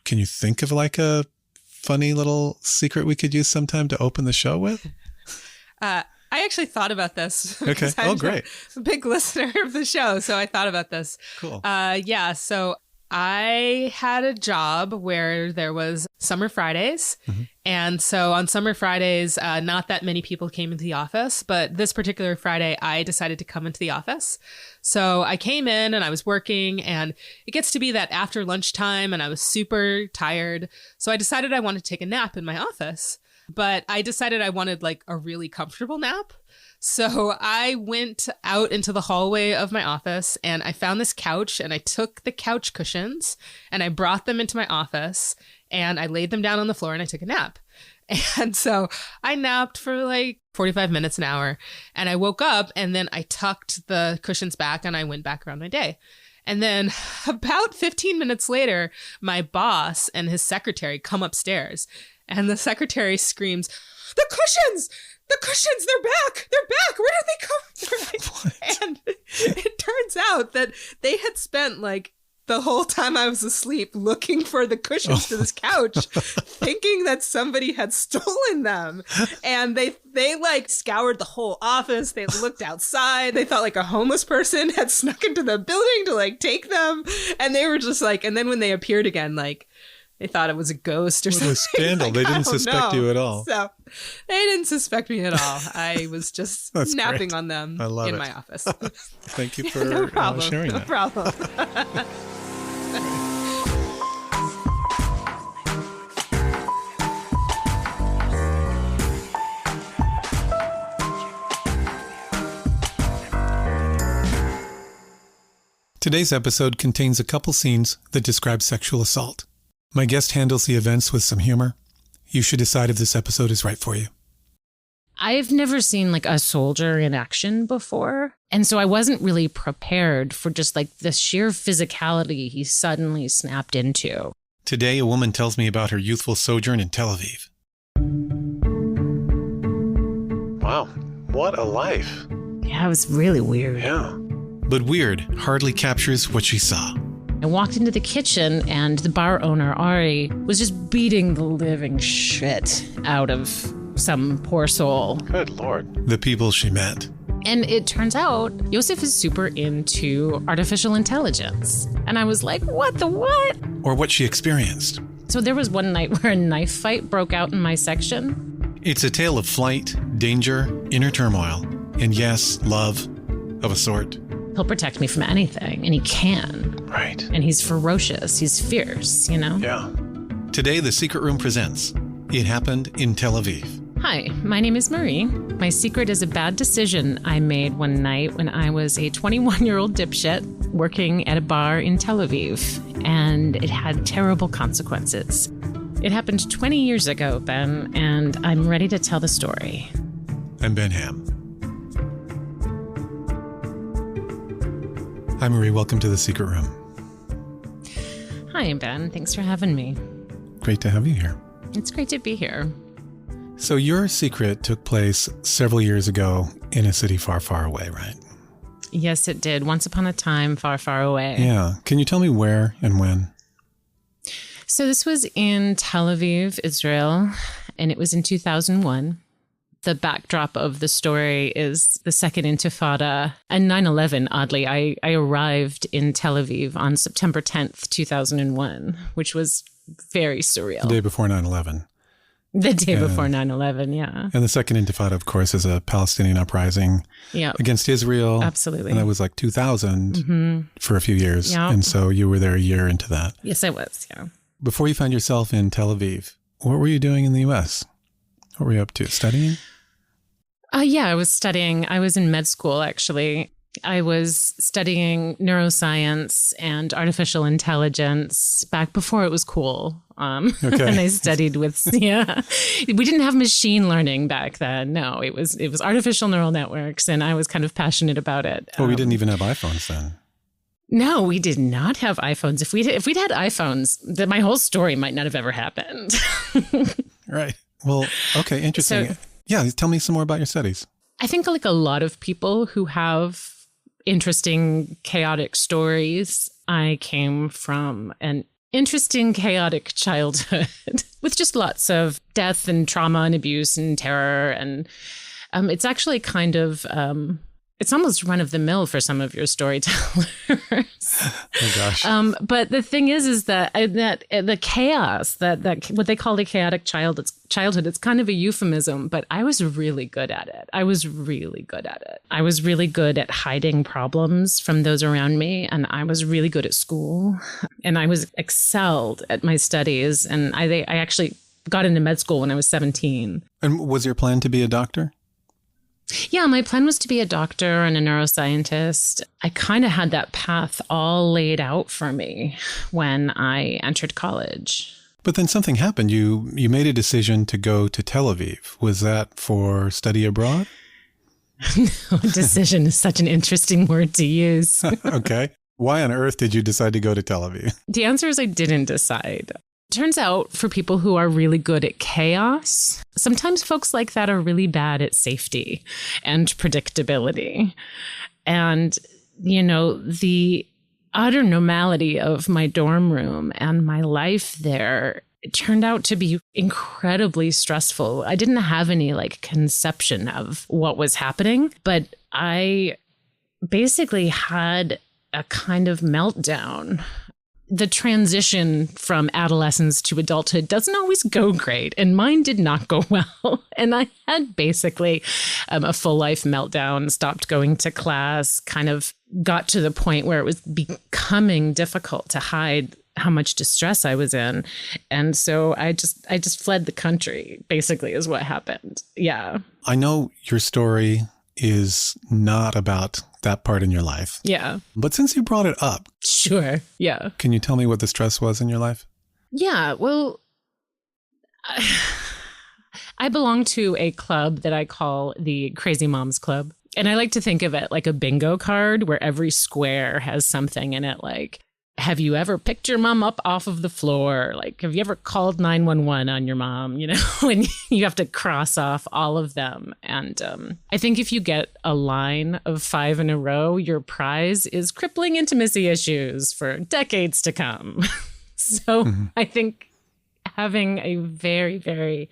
Can you think of like a funny little secret we could use sometime to open the show with? I actually thought about this. Okay. Oh, great. I'm a big listener of the show, so I thought about this. Cool. So I had a job where there was summer Fridays. Mm-hmm. And so on summer Fridays, not that many people came into the office, but this particular Friday, I decided to come into the office. So I came in and I was working, and it gets to be that after lunchtime and I was super tired. So I decided I wanted to take a nap in my office, but I decided I wanted like a really comfortable nap. So I went out into the hallway of my office and I found this couch, and I took the couch cushions and I brought them into my office and I laid them down on the floor and I took a nap. And so I napped for like 45 minutes, an hour, and I woke up and then I tucked the cushions back and I went back around my day. And then about 15 minutes later, my boss and his secretary come upstairs, and the secretary screams, "The cushions! The cushions, they're back! They're back! Where did they come from?" And it turns out that they had spent like the whole time I was asleep looking for the cushions to this couch, thinking that somebody had stolen them. And they like scoured the whole office. They looked outside. They thought like a homeless person had snuck into the building to like take them. And they were just like, and then when they appeared again, like, they thought it was a ghost or something. What a scandal. Like, they didn't suspect you at all. So they didn't suspect me at all. I was just napping on them in my office. Thank you for sharing that. No problem. Today's episode contains a couple scenes that describe sexual assault. My guest handles the events with some humor. You should decide if this episode is right for you. I've never seen like a soldier in action before. And so I wasn't really prepared for just like the sheer physicality he suddenly snapped into. Today, a woman tells me about her youthful sojourn in Tel Aviv. Wow, what a life. Yeah, it was really weird. Yeah. But weird hardly captures what she saw. I walked into the kitchen and the bar owner, Ari, was just beating the living shit out of some poor soul. Good Lord. The people she met. And it turns out Yosef is super into artificial intelligence. And I was like, what the what? Or what she experienced. So there was one night where a knife fight broke out in my section. It's a tale of flight, danger, inner turmoil, and yes, love of a sort. He'll protect me from anything, and he can. Right. And he's ferocious. He's fierce, you know? Yeah. Today, The Secret Room presents It Happened in Tel Aviv. Hi, my name is Marie. My secret is a bad decision I made one night when I was a 21-year-old dipshit working at a bar in Tel Aviv, and it had terrible consequences. It happened 20 years ago, Ben, and I'm ready to tell the story. I'm Ben Ham. Hi, Marie. Welcome to The Secret Room. Hi, I'm Ben. Thanks for having me. Great to have you here. It's great to be here. So your secret took place several years ago in a city far, far away, right? Yes, it did. Once upon a time, far, far away. Yeah. Can you tell me where and when? So this was in Tel Aviv, Israel, and it was in 2001. The backdrop of the story is the Second Intifada and 9/11. Oddly, I arrived in Tel Aviv on September 10th, 2001, which was very surreal. The day before 9/11. The day before 9/11, yeah. And the Second Intifada, of course, is a Palestinian uprising against Israel. Absolutely. And that was like 2000 for a few years. Yep. And so you were there a year into that. Yes, I was, yeah. Before you found yourself in Tel Aviv, what were you doing in the U.S.? What were you up to? Studying? Yeah, I was studying. I was in med school, actually. I was studying neuroscience and artificial intelligence back before it was cool. And I studied with, we didn't have machine learning back then. No, it was artificial neural networks, and I was kind of passionate about it. Well, we didn't even have iPhones then. No, we did not have iPhones. If we'd had iPhones, then my whole story might not have ever happened. Right. Well, okay, interesting. So, yeah, tell me some more about your studies. I think like a lot of people who have interesting, chaotic stories, I came from an interesting, chaotic childhood with just lots of death and trauma and abuse and terror. And it's actually kind of, it's almost run of the mill for some of your storytellers. Oh gosh. But the thing is that the chaos, that what they call the chaotic childhood, it's kind of a euphemism, but I was really good at it. I was really good at hiding problems from those around me. And I was really good at school, and I was excelled at my studies. And I actually got into med school when I was 17. And was your plan to be a doctor? Yeah, my plan was to be a doctor and a neuroscientist. I kind of had that path all laid out for me when I entered college. But then something happened. You made a decision to go to Tel Aviv. Was that for study abroad? No, decision is such an interesting word to use. Okay. Why on earth did you decide to go to Tel Aviv? The answer is I didn't decide. Turns out for people who are really good at chaos, sometimes folks like that are really bad at safety and predictability. And, the utter normality of my dorm room and my life there, it turned out to be incredibly stressful. I didn't have any conception of what was happening, but I basically had a kind of meltdown. The transition from adolescence to adulthood doesn't always go great, and mine did not go well. And I had basically a full life meltdown, stopped going to class, kind of got to the point where it was becoming difficult to hide how much distress I was in. And so I just fled the country, basically, is what happened. Yeah. I know your story is not about that part in your life. Yeah. But since you brought it up. Sure. Yeah. Can you tell me what the stress was in your life? Yeah. Well, I belong to a club that I call the Crazy Moms Club. And I like to think of it like a bingo card where every square has something in it like, have you ever picked your mom up off of the floor? Like, have you ever called 911 on your mom? And you have to cross off all of them. And I think if you get a line of 5 in a row, your prize is crippling intimacy issues for decades to come. So I think having a very, very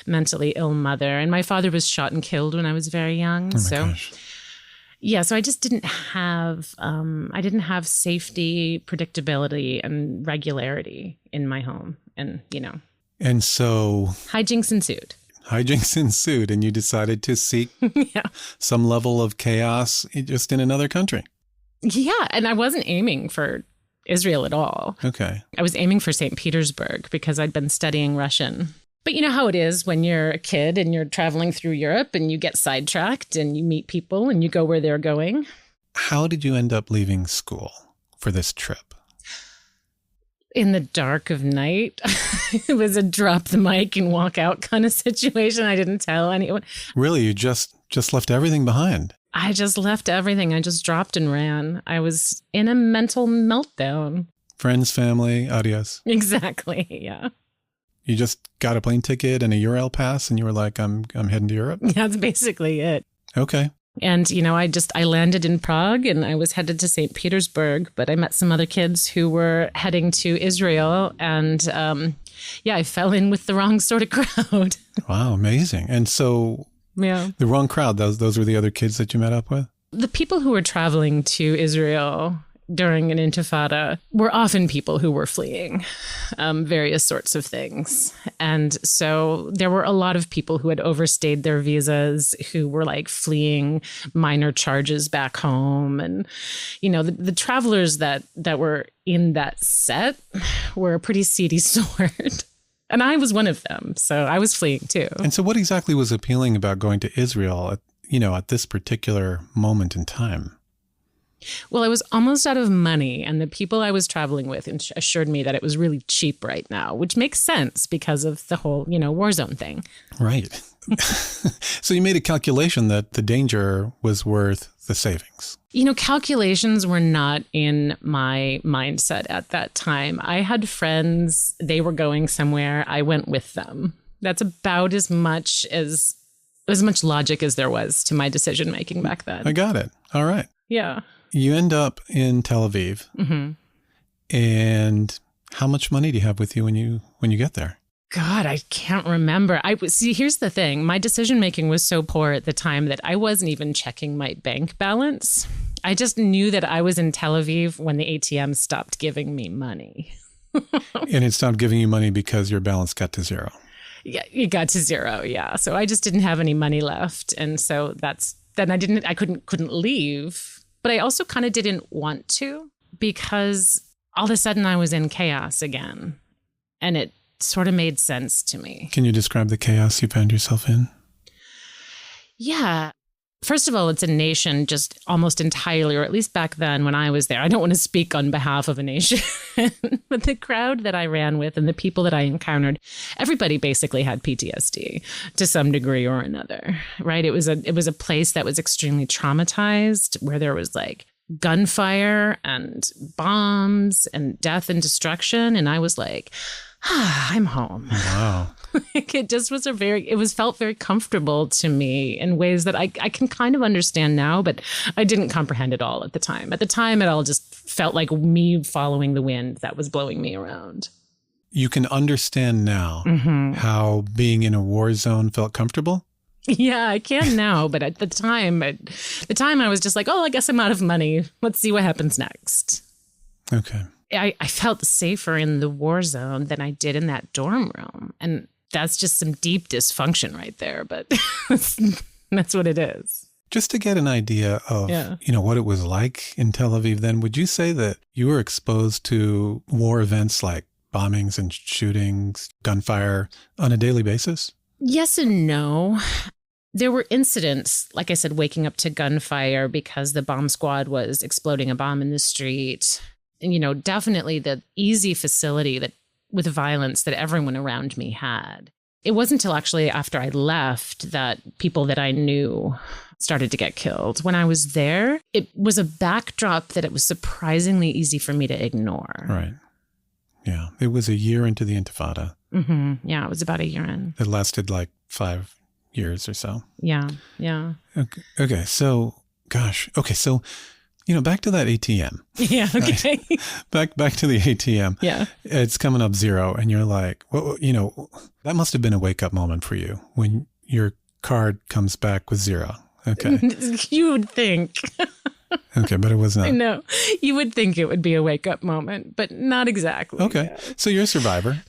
mentally ill mother, and my father was shot and killed when I was very young. Gosh. Yeah, so I just didn't have safety, predictability, and regularity in my home, and And so hijinks ensued, and you decided to seek some level of chaos just in another country. Yeah, and I wasn't aiming for Israel at all. Okay, I was aiming for St. Petersburg because I'd been studying Russian. But you know how it is when you're a kid and you're traveling through Europe and you get sidetracked and you meet people and you go where they're going. How did you end up leaving school for this trip? In the dark of night. It was a drop the mic and walk out kind of situation. I didn't tell anyone. Really? You just left everything behind? I just left everything. I just dropped and ran. I was in a mental meltdown. Friends, family, adios. Exactly. Yeah. You just got a plane ticket and a Eurail pass and you were like, I'm heading to Europe? Yeah, that's basically it. Okay. And, I landed in Prague and I was headed to St. Petersburg, but I met some other kids who were heading to Israel. And I fell in with the wrong sort of crowd. Wow, amazing. And so the wrong crowd, those were the other kids that you met up with? The people who were traveling to Israel during an intifada were often people who were fleeing various sorts of things. And so there were a lot of people who had overstayed their visas, who were fleeing minor charges back home. And, the travelers that were in that set were a pretty seedy sort. And I was one of them. So I was fleeing too. And so what exactly was appealing about going to Israel at this particular moment in time? Well, I was almost out of money, and the people I was traveling with assured me that it was really cheap right now, which makes sense because of the whole, war zone thing. Right. So you made a calculation that the danger was worth the savings. Calculations were not in my mindset at that time. I had friends, they were going somewhere, I went with them. That's about as much logic as there was to my decision making back then. I got it. All right. Yeah. You end up in Tel Aviv, and How much money do you have with you when you get there? God, I can't remember. See, here's the thing. My decision making was so poor at the time that I wasn't even checking my bank balance. I just knew that I was in Tel Aviv when the ATM stopped giving me money. And it stopped giving you money because your balance got to zero. Yeah, it got to zero. Yeah. So I just didn't have any money left. And so I couldn't leave. But I also kind of didn't want to, because all of a sudden I was in chaos again. And it sort of made sense to me. Can you describe the chaos you found yourself in? Yeah. First of all, it's a nation just almost entirely, or at least back then when I was there. I don't want to speak on behalf of a nation, but the crowd that I ran with and the people that I encountered, everybody basically had PTSD to some degree or another, right? It was a place that was extremely traumatized, where there was like gunfire and bombs and death and destruction. And I was like, I'm home. Wow. It felt very comfortable to me in ways that I can kind of understand now, but I didn't comprehend it all at the time. At the time, it all just felt like me following the wind that was blowing me around. You can understand now how being in a war zone felt comfortable? Yeah, I can now, but at the time I was just like, oh, I guess I'm out of money. Let's see what happens next. Okay. I felt safer in the war zone than I did in that dorm room. And that's just some deep dysfunction right there. But that's what it is. Just to get an idea of, what it was like in Tel Aviv then, would you say that you were exposed to war events like bombings and shootings, gunfire on a daily basis? Yes and no. There were incidents, like I said, waking up to gunfire because the bomb squad was exploding a bomb in the street. And, definitely the easy facility with violence that everyone around me had. It wasn't until actually after I left that people that I knew started to get killed. When I was there, it was a backdrop that it was surprisingly easy for me to ignore. Right. Yeah. It was a year into the Intifada. Mm-hmm. Yeah, it was about a year in. It lasted like 5 years or so. Yeah. Yeah. Okay. So, gosh. Okay. So, back to that ATM. Yeah. Okay. Right? Back to the ATM. Yeah. It's coming up zero. And you're like, well, that must have been a wake up moment for you when your card comes back with zero. Okay. You would think. Okay. But it was not. No, you would think it would be a wake up moment, but not exactly. Okay. So you're a survivor.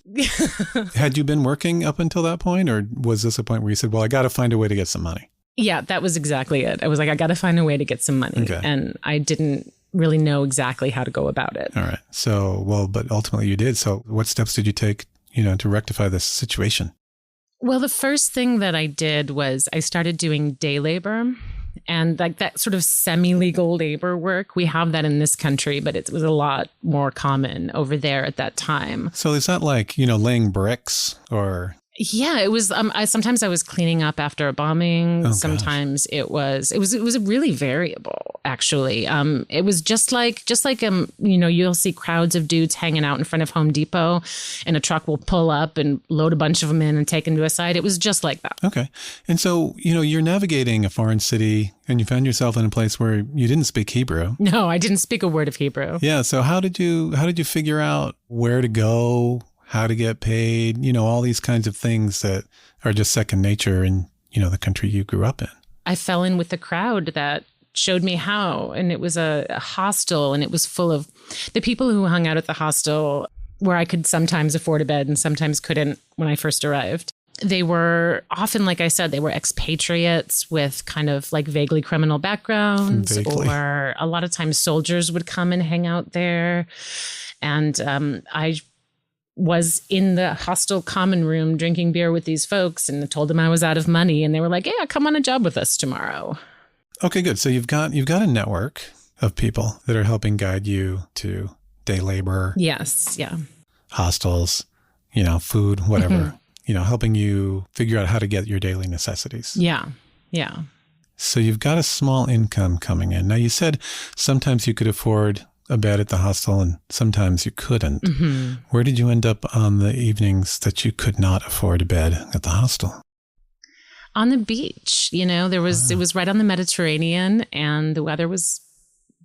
Had you been working up until that point, or was this a point where you said, well, I got to find a way to get some money? Yeah, that was exactly it. I was like, I got to find a way to get some money. Okay. And I didn't really know exactly how to go about it. All right. So, but ultimately you did. So what steps did you take, to rectify this situation? Well, the first thing that I did was I started doing day labor, and like that sort of semi-legal labor work. We have that in this country, but it was a lot more common over there at that time. So is that like, laying bricks or... Yeah, it was. Sometimes I was cleaning up after a bombing. Oh, sometimes it was really variable. Actually, it was just like you'll see crowds of dudes hanging out in front of Home Depot, and a truck will pull up and load a bunch of them in and take them to a site. It was just like that. Okay, and so you're navigating a foreign city, and you found yourself in a place where you didn't speak Hebrew. No, I didn't speak a word of Hebrew. Yeah. So how did you figure out where to go? How to get paid, all these kinds of things that are just second nature in, the country you grew up in. I fell in with the crowd that showed me how. And it was a hostel, and it was full of the people who hung out at the hostel, where I could sometimes afford a bed and sometimes couldn't when I first arrived. They were often, like I said, they were expatriates with kind of like vaguely criminal backgrounds. Vaguely. Or a lot of times soldiers would come and hang out there. And I was in the hostel common room drinking beer with these folks, and told them I was out of money, and they were like, yeah, come on a job with us tomorrow. Okay, good. So you've got a network of people that are helping guide you to day labor. Yes. Yeah. Hostels, food, whatever, helping you figure out how to get your daily necessities. Yeah. Yeah. So you've got a small income coming in. Now, you said sometimes you could afford a bed at the hostel and sometimes you couldn't. Mm-hmm. Where did you end up on the evenings that you could not afford a bed at the hostel? On the beach. It was right on the Mediterranean, and the weather was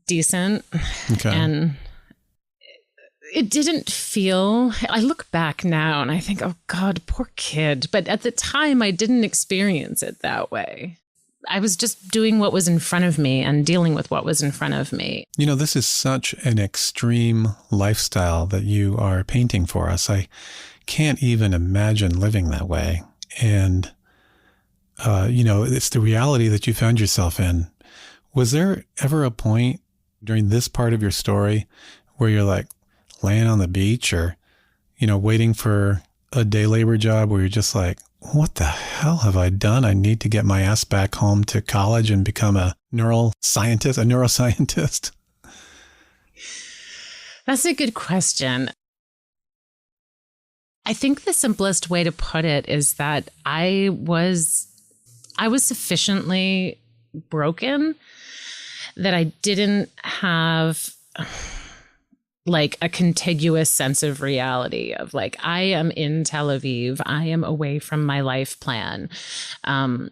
decent. Okay. And It didn't feel, I look back now and I think, oh God, poor kid. But at the time, I didn't experience it that way. I was just doing what was in front of me and dealing with what was in front of me. You know, this is such an extreme lifestyle that you are painting for us. I can't even imagine living that way. And, it's the reality that you found yourself in. Was there ever a point during this part of your story where you're like laying on the beach or, waiting for a day labor job where you're just like, what the hell have I done? I need to get my ass back home to college and become a neuroscientist? That's a good question. I think the simplest way to put it is that I was sufficiently broken that I didn't have like a contiguous sense of reality of like, I am in Tel Aviv, I am away from my life plan. To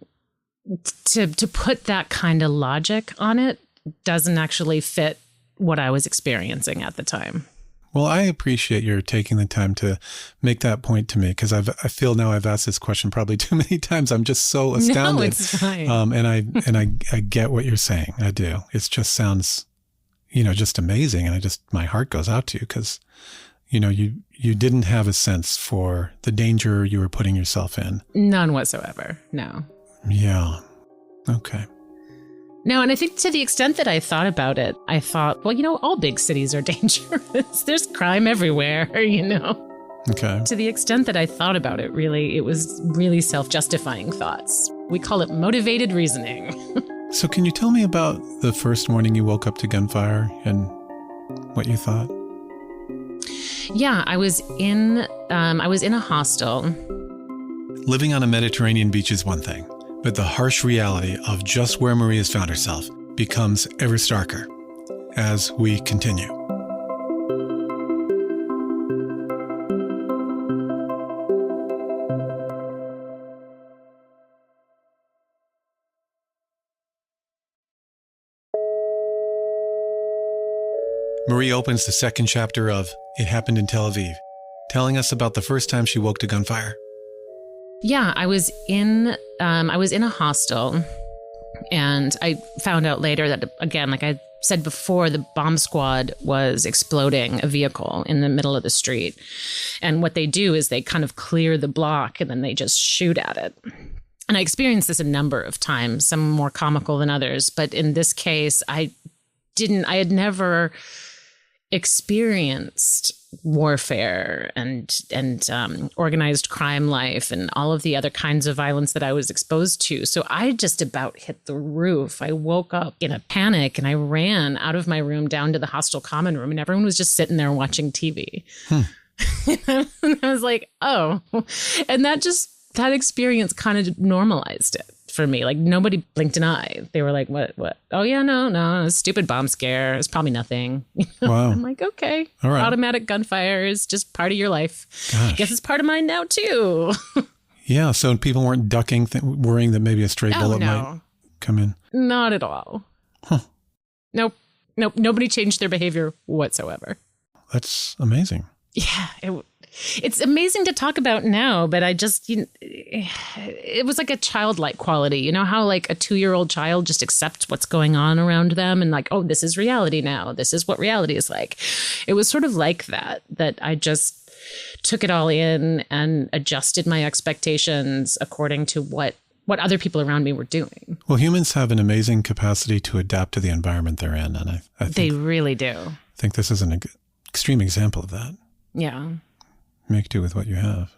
put that kind of logic on it doesn't actually fit what I was experiencing at the time. Well, I appreciate your taking the time to make that point to me because I feel now I've asked this question probably too many times. I'm just so astounded. No, it's fine. And I get what you're saying. I do. It just sounds, just amazing. And my heart goes out to you because, you didn't have a sense for the danger you were putting yourself in. None whatsoever. No. Yeah. Okay. No, and I think to the extent that I thought about it, I thought, well, all big cities are dangerous. There's crime everywhere, Okay. To the extent that I thought about it, really, it was really self-justifying thoughts. We call it motivated reasoning. So can you tell me about the first morning you woke up to gunfire and what you thought? Yeah, I was in a hostel. Living on a Mediterranean beach is one thing, but the harsh reality of just where Marie has found herself becomes ever starker as we continue. Marie opens the second chapter of It Happened in Tel Aviv, telling us about the first time she woke to gunfire. Yeah, I was in a hostel, and I found out later that, again, like I said before, the bomb squad was exploding a vehicle in the middle of the street. And what they do is they kind of clear the block and then they just shoot at it. And I experienced this a number of times, some more comical than others. But in this case, I had never experienced warfare and organized crime life and all of the other kinds of violence that I was exposed to. So I just about hit the roof. I woke up in a panic and I ran out of my room down to the hostel common room, and everyone was just sitting there watching TV. And I was like, oh, and that experience kind of normalized it for me. Like nobody blinked an eye. They were like, what? Oh yeah, no, stupid bomb scare. It's probably nothing. Wow. I'm like, okay. All right. Automatic gunfire is just part of your life. Gosh. Guess it's part of mine now too. Yeah. So people weren't ducking, worrying that maybe a stray bullet might come in. Not at all. Huh. Nope. Nobody changed their behavior whatsoever. That's amazing. Yeah. It's amazing to talk about now, but it was like a childlike quality. You know how like a 2-year-old child just accepts what's going on around them and like, oh, this is reality now. This is what reality is like. It was sort of like that I just took it all in and adjusted my expectations according to what other people around me were doing. Well, humans have an amazing capacity to adapt to the environment they're in. And I think they really do. I think this is an extreme example of that. Yeah. Make do with what you have.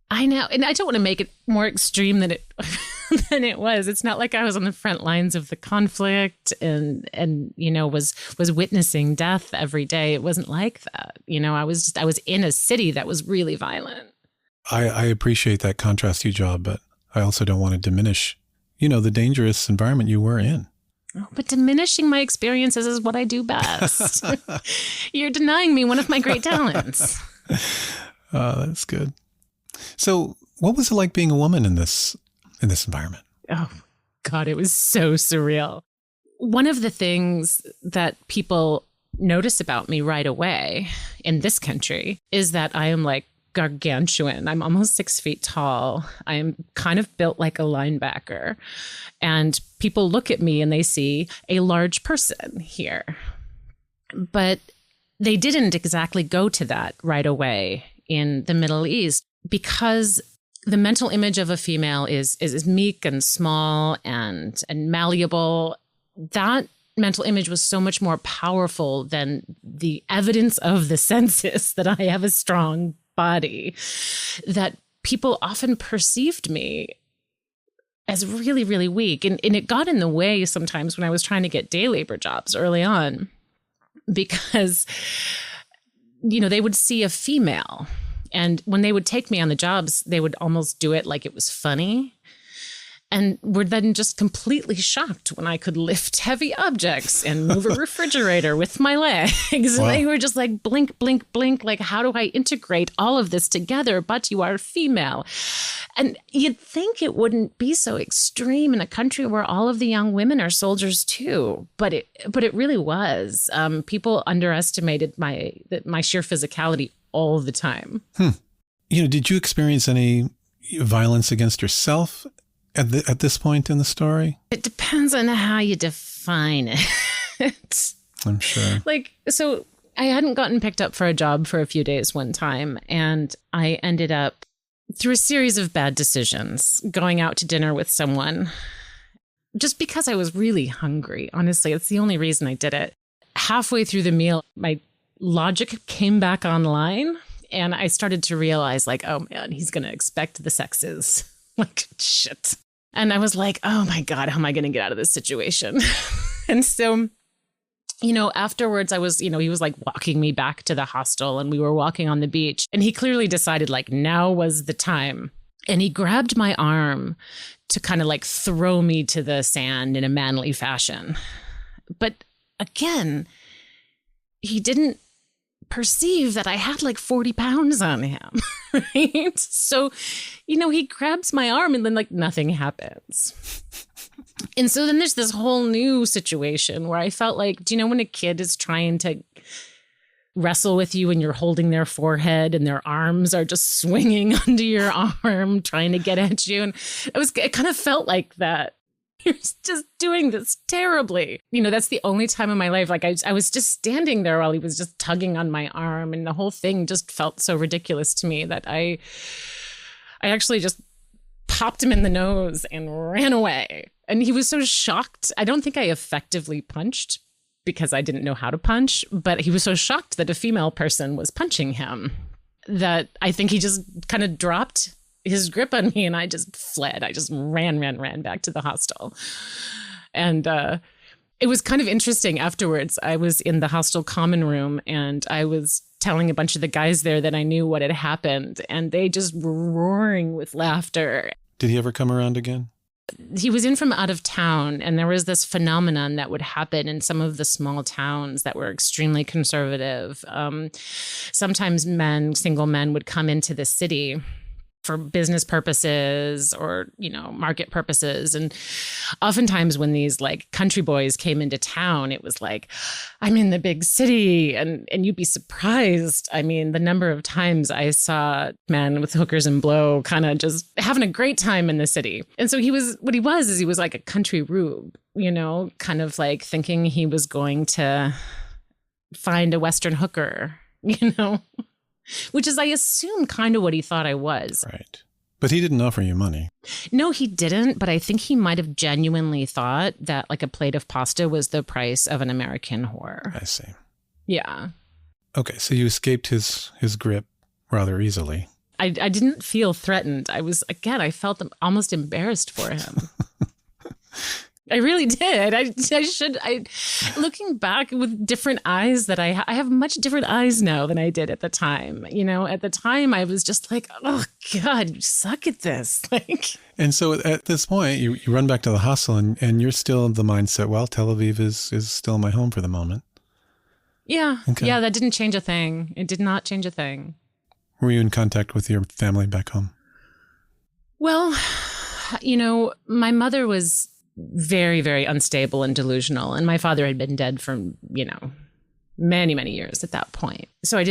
I know. And I don't want to make it more extreme than it was. It's not like I was on the front lines of the conflict and was witnessing death every day. It wasn't like that. I was in a city that was really violent. I appreciate that contrast to your job, but I also don't want to diminish, the dangerous environment you were in. Oh, but diminishing my experiences is what I do best. You're denying me one of my great talents. That's good. So what was it like being a woman in this environment? Oh, God, it was so surreal. One of the things that people notice about me right away in this country is that I am like gargantuan. I'm almost 6 feet tall. I am kind of built like a linebacker. And people look at me and they see a large person here. But they didn't exactly go to that right away in the Middle East because the mental image of a female is meek and small and malleable. That mental image was so much more powerful than the evidence of the census that I have a strong body, that people often perceived me as really, really weak. And it got in the way sometimes when I was trying to get day labor jobs early on, because, they would see a female. And when they would take me on the jobs, they would almost do it like it was funny. And were then just completely shocked when I could lift heavy objects and move a refrigerator with my legs. Wow. And they were just like, blink, blink, blink. Like, how do I integrate all of this together? But you are female. And you'd think it wouldn't be so extreme in a country where all of the young women are soldiers too. But it really was. People underestimated my sheer physicality all the time. Did you experience any violence against yourself at this point in the story? It depends on how you define it. I'm sure. So I hadn't gotten picked up for a job for a few days one time, and I ended up, through a series of bad decisions, going out to dinner with someone just because I was really hungry. Honestly, it's the only reason I did it. Halfway through the meal, my logic came back online, and I started to realize, oh man, he's going to expect the sexes. Shit. And I was like, oh my God, how am I going to get out of this situation? And so, afterwards I was, he was walking me back to the hostel, and we were walking on the beach, and he clearly decided now was the time. And he grabbed my arm to kind of throw me to the sand in a manly fashion. But again, he didn't perceive that I had 40 pounds on him, right? So, he grabs my arm and then nothing happens. And so then there's this whole new situation where I felt when a kid is trying to wrestle with you and you're holding their forehead and their arms are just swinging under your arm, trying to get at you. And it kind of felt like that. You're just doing this terribly. That's the only time in my life, I was just standing there while he was just tugging on my arm, and the whole thing just felt so ridiculous to me that I actually just popped him in the nose and ran away. And he was so shocked. I don't think I effectively punched because I didn't know how to punch, but he was so shocked that a female person was punching him that I think he just kind of dropped his grip on me, and I just fled. I just ran back to the hostel. And it was kind of interesting afterwards. I was in the hostel common room, and I was telling a bunch of the guys there that I knew what had happened, and they just were roaring with laughter. Did he ever come around again? He was in from out of town, and there was this phenomenon that would happen in some of the small towns that were extremely conservative. Sometimes single men would come into the city for business purposes or, market purposes. And oftentimes when these country boys came into town, it was I'm in the big city, and you'd be surprised. I mean, the number of times I saw men with hookers and blow kind of just having a great time in the city. And so he was a country rube, kind of thinking he was going to find a Western hooker, which is, I assume, kind of what he thought I was. Right. But he didn't offer you money. No, he didn't. But I think he might have genuinely thought that a plate of pasta was the price of an American whore. I see. Yeah. Okay. So you escaped his grip rather easily. I didn't feel threatened. I felt almost embarrassed for him. I really did. Looking back with different eyes that I have much different eyes now than I did at the time. At the time I was just oh God, you suck at this. And so at this point you run back to the hostel and you're still in the mindset, well, Tel Aviv is still my home for the moment. Yeah. Okay. Yeah. That didn't change a thing. It did not change a thing. Were you in contact with your family back home? Well, my mother was very, very unstable and delusional. And my father had been dead for, many, many years at that point. So I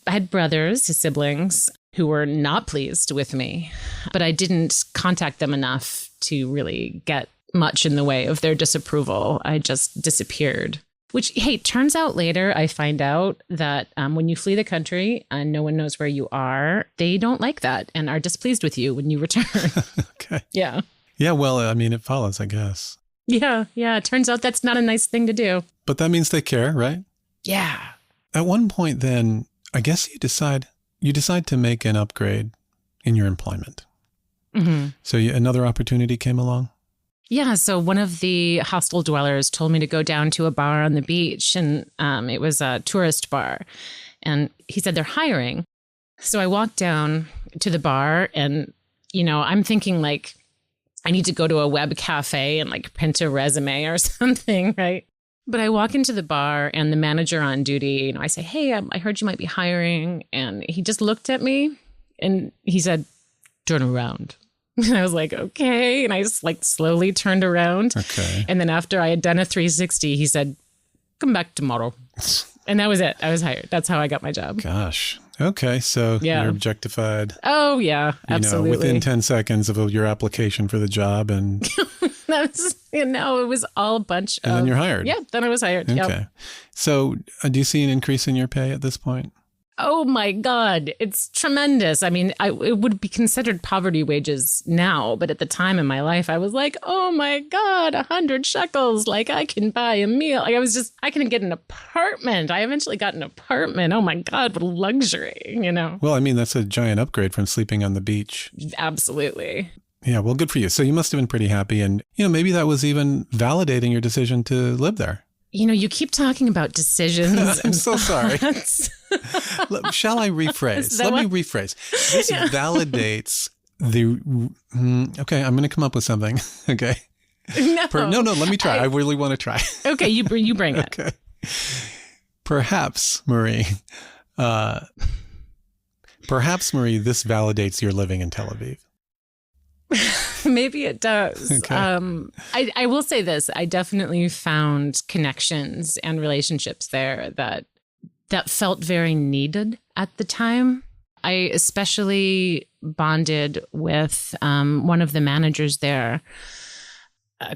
had brothers, his siblings, who were not pleased with me, but I didn't contact them enough to really get much in the way of their disapproval. I just disappeared. Which, hey, turns out later I find out that when you flee the country and no one knows where you are, they don't like that and are displeased with you when you return. Okay. Yeah. Yeah, well, I mean, it follows, I guess. Yeah. It turns out that's not a nice thing to do. But that means they care, right? Yeah. At one point then, I guess you decide to make an upgrade in your employment. Mm-hmm. So another opportunity came along? Yeah. So one of the hostel dwellers told me to go down to a bar on the beach, and it was a tourist bar. And he said they're hiring. So I walked down to the bar and, I'm thinking like, I need to go to a web cafe and like print a resume or something, right? But I walk into the bar and the manager on duty, I say, hey, I heard you might be hiring. And he just looked at me and he said, turn around. And I was like, okay. And I just like slowly turned around. Okay. And then after I had done a 360, he said, come back tomorrow. And that was it. I was hired. That's how I got my job. Gosh. Okay. So you're objectified. Oh, yeah. Absolutely. Within 10 seconds of your application for the job. And it was all a bunch of... And then you're hired. Yeah. Then I was hired. Okay. Yep. So do you see an increase in your pay at this point? Oh, my God. It's tremendous. I mean, it would be considered poverty wages now. But at the time in my life, I was like, oh, my God, 100 shekels. Like, I can buy a meal. Like, I can get an apartment. I eventually got an apartment. Oh, my God, what a luxury, Well, I mean, that's a giant upgrade from sleeping on the beach. Absolutely. Yeah, well, good for you. So you must have been pretty happy. And, maybe that was even validating your decision to live there. You keep talking about decisions. I'm so sorry. Shall I rephrase? Let me rephrase. This validates the... Okay, I'm going to come up with something. Okay. No, let me try. I really want to try. Okay, you bring it. Okay. Perhaps, Marie, this validates your living in Tel Aviv. Maybe it does. Okay. I will say this. I definitely found connections and relationships there that felt very needed at the time. I especially bonded with one of the managers there,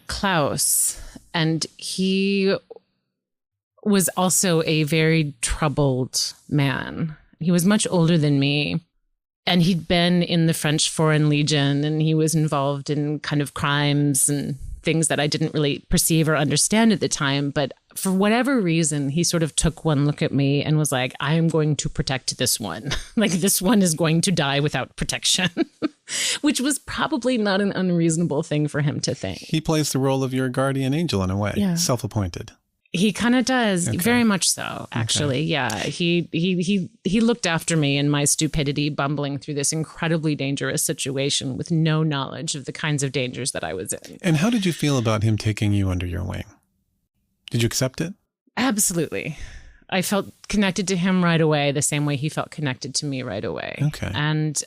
Klaus, and he was also a very troubled man. He was much older than me. And he'd been in the French Foreign Legion, and he was involved in kind of crimes and things that I didn't really perceive or understand at the time. But for whatever reason, he sort of took one look at me and was like, I am going to protect this one. Like, this one is going to die without protection, which was probably not an unreasonable thing for him to think. He plays the role of your guardian angel in a way, self-appointed. He kind of does, very much so, actually. Okay. Yeah, he looked after me in my stupidity, bumbling through this incredibly dangerous situation with no knowledge of the kinds of dangers that I was in. And how did you feel about him taking you under your wing? Did you accept it? Absolutely. I felt connected to him right away, the same way he felt connected to me right away. Okay. And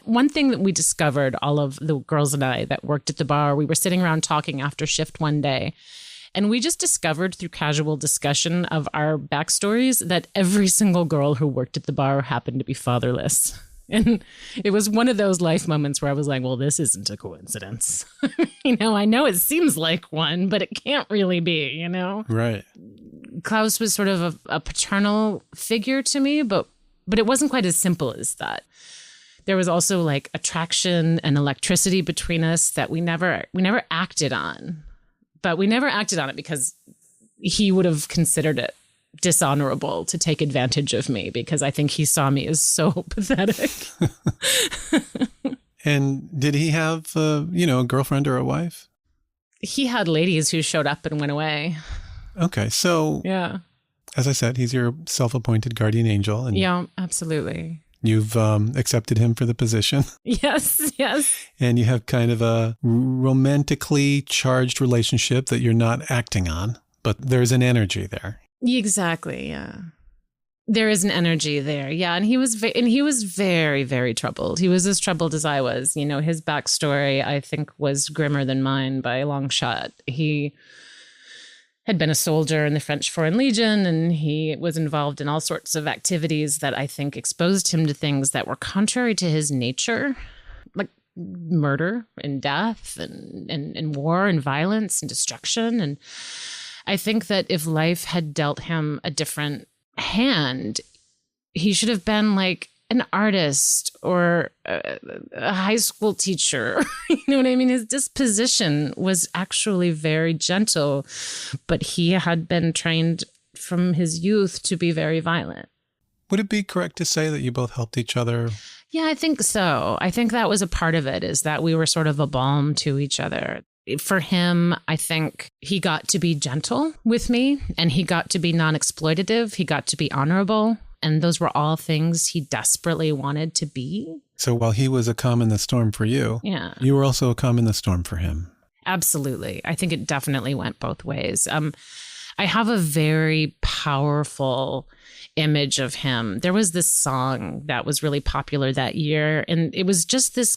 one thing that we discovered, all of the girls and I that worked at the bar, we were sitting around talking after shift one day. And we just discovered through casual discussion of our backstories that every single girl who worked at the bar happened to be fatherless. And it was one of those life moments where I was like, well, this isn't a coincidence. I know it seems like one, but it can't really be, Right. Klaus was sort of a paternal figure to me, but it wasn't quite as simple as that. There was also like attraction and electricity between us that we never acted on. But we never acted on it because he would have considered it dishonorable to take advantage of me, because I think he saw me as so pathetic. And did he have, a girlfriend or a wife? He had ladies who showed up and went away. Okay. So, yeah, as I said, he's your self-appointed guardian angel. And yeah, absolutely. You've accepted him for the position. Yes. And you have kind of a romantically charged relationship that you're not acting on, but there's an energy there. Exactly, yeah. There is an energy there, yeah. And he was very, very troubled. He was as troubled as I was. His backstory, I think, was grimmer than mine by a long shot. He had been a soldier in the French Foreign Legion, and he was involved in all sorts of activities that I think exposed him to things that were contrary to his nature, like murder and death and war and violence and destruction. And I think that if life had dealt him a different hand, he should have been like an artist or a high school teacher. You know what I mean? His disposition was actually very gentle, but he had been trained from his youth to be very violent. Would it be correct to say that you both helped each other? Yeah, I think so. I think that was a part of it, is that we were sort of a balm to each other. For him, I think he got to be gentle with me, and he got to be non-exploitative. He got to be honorable. And those were all things he desperately wanted to be. So while he was a calm in the storm for you, you were also a calm in the storm for him. Absolutely. I think it definitely went both ways. I have a very powerful image of him. There was this song that was really popular that year, and it was just this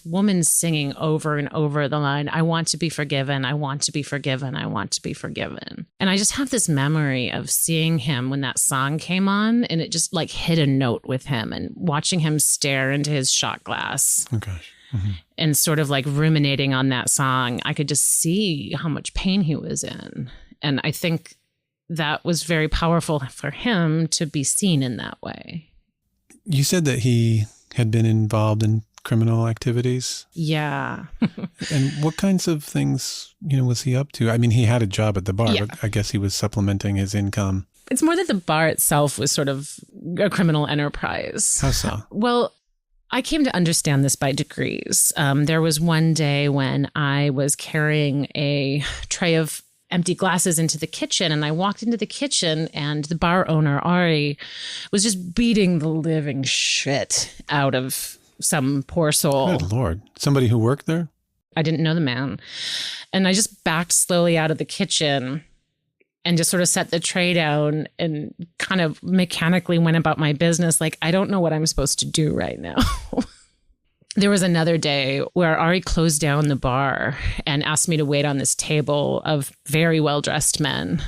woman singing over and over the line, "I want to be forgiven, I want to be forgiven, I want to be forgiven." And I just have this memory of seeing him when that song came on, and it just like hit a note with him, and watching him stare into his shot glass. Oh, gosh. Mm-hmm. And sort of like ruminating on that song. I could just see how much pain he was in. And I think that was very powerful for him to be seen in that way. You said that he had been involved in criminal activities. Yeah. And what kinds of things, was he up to? I mean, he had a job at the bar, but I guess he was supplementing his income. It's more that the bar itself was sort of a criminal enterprise. How so? Well, I came to understand this by degrees. There was one day when I was carrying a tray of empty glasses into the kitchen, and I walked into the kitchen, and the bar owner, Ari, was just beating the living shit out of some poor soul. Good Lord. Somebody who worked there? I didn't know the man. And I just backed slowly out of the kitchen and just sort of set the tray down and kind of mechanically went about my business. Like, I don't know what I'm supposed to do right now. There was another day where Ari closed down the bar and asked me to wait on this table of very well-dressed men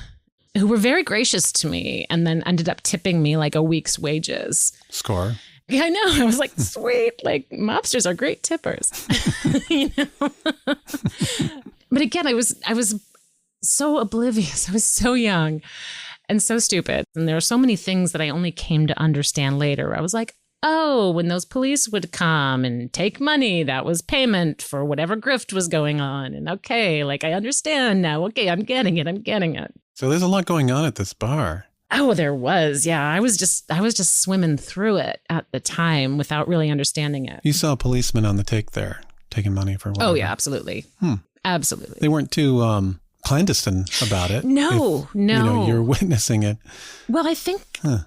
who were very gracious to me, and then ended up tipping me like a week's wages. Score. Yeah, I know. I was like, sweet, like mobsters are great tippers. But again, I was so oblivious. I was so young and so stupid. And there are so many things that I only came to understand later. I was like, oh, when those police would come and take money, that was payment for whatever grift was going on. And okay, like I understand now. Okay, I'm getting it. So there's a lot going on at this bar. Oh, there was. Yeah, I was just swimming through it at the time without really understanding it. You saw a policeman on the take there taking money for whatever. Oh, yeah, absolutely. Absolutely. They weren't too clandestine about it. No. You're witnessing it. Well, I think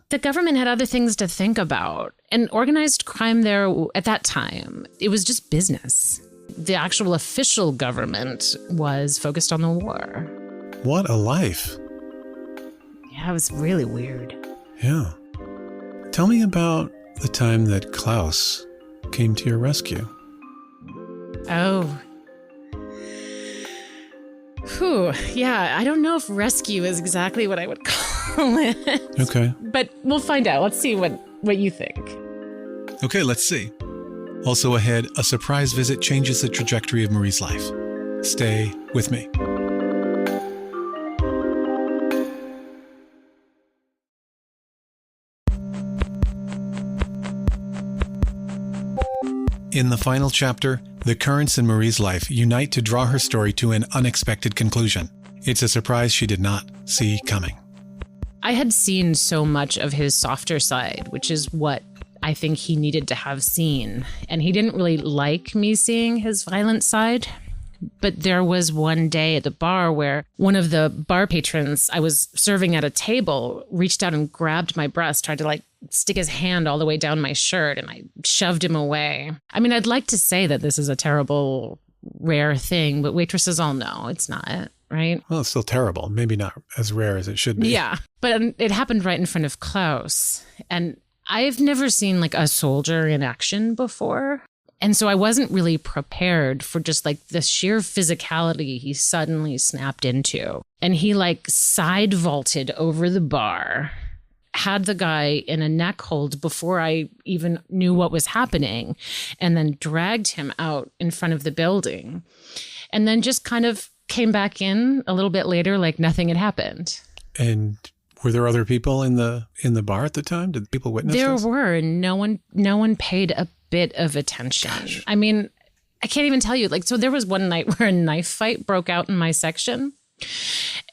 the government had other things to think about. And organized crime there at that time, it was just business. The actual official government was focused on the war. What a life. Yeah, it was really weird. Yeah. Tell me about the time that Klaus came to your rescue. Oh. Whew. Yeah, I don't know if rescue is exactly what I would call it. Okay. But we'll find out. Let's see what you think. Okay, let's see. Also ahead, a surprise visit changes the trajectory of Marie's life. Stay with me. In the final chapter, the currents in Marie's life unite to draw her story to an unexpected conclusion. It's a surprise she did not see coming. I had seen so much of his softer side, which is what I think he needed to have seen. And he didn't really like me seeing his violent side. But there was one day at the bar where one of the bar patrons, I was serving at a table, reached out and grabbed my breast, tried to stick his hand all the way down my shirt, and I shoved him away. I mean, I'd like to say that this is a terrible, rare thing, but waitresses all know it's not, right? Well, it's still terrible. Maybe not as rare as it should be. Yeah, but it happened right in front of Klaus. And I've never seen a soldier in action before. And so I wasn't really prepared for just the sheer physicality he suddenly snapped into. And he like side vaulted over the bar, had the guy in a neck hold before I even knew what was happening, and then dragged him out in front of the building. And then just kind of came back in a little bit later like nothing had happened. And were there other people in the bar at the time? Did people witness this? There were, and no one paid a bit of attention. Gosh. I mean, I can't even tell you. Like, so there was one night where a knife fight broke out in my section,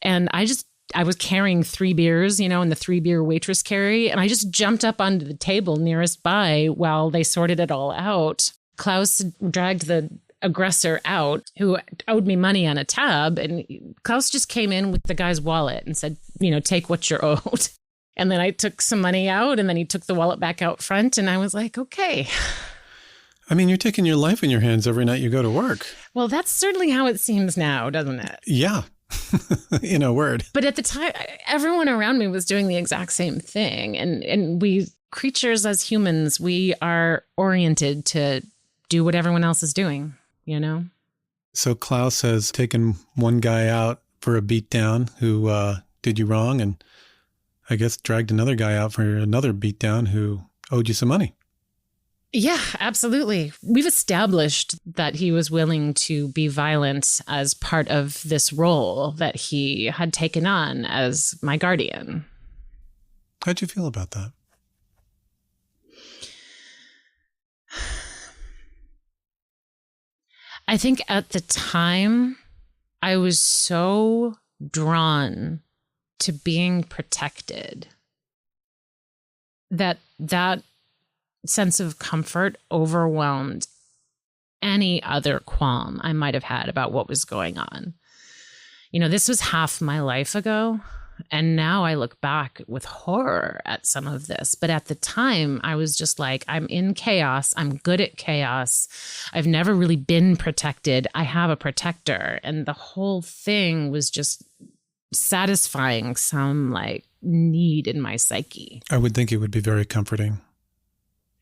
and I was carrying 3 beers, in the 3-beer waitress carry, and I just jumped up onto the table nearest by while they sorted it all out. Klaus dragged the aggressor out, who owed me money on a tab, and Klaus just came in with the guy's wallet and said, take what you're owed. And then I took some money out, and then he took the wallet back out front, and I was like, okay. I mean, you're taking your life in your hands every night you go to work. Well, that's certainly how it seems now, doesn't it? Yeah. In a word. But at the time, everyone around me was doing the exact same thing. And we creatures as humans, we are oriented to do what everyone else is doing, So Klaus has taken one guy out for a beatdown who did you wrong, and I guess dragged another guy out for another beatdown who owed you some money. Yeah, absolutely. We've established that he was willing to be violent as part of this role that he had taken on as my guardian. How'd you feel about that? I think at the time, I was so drawn to being protected that sense of comfort overwhelmed any other qualm I might have had about what was going on. This was half my life ago, and now I look back with horror at some of this. But at the time, I was just like, I'm in chaos. I'm good at chaos. I've never really been protected. I have a protector. And the whole thing was just satisfying some like need in my psyche. I would think it would be very comforting.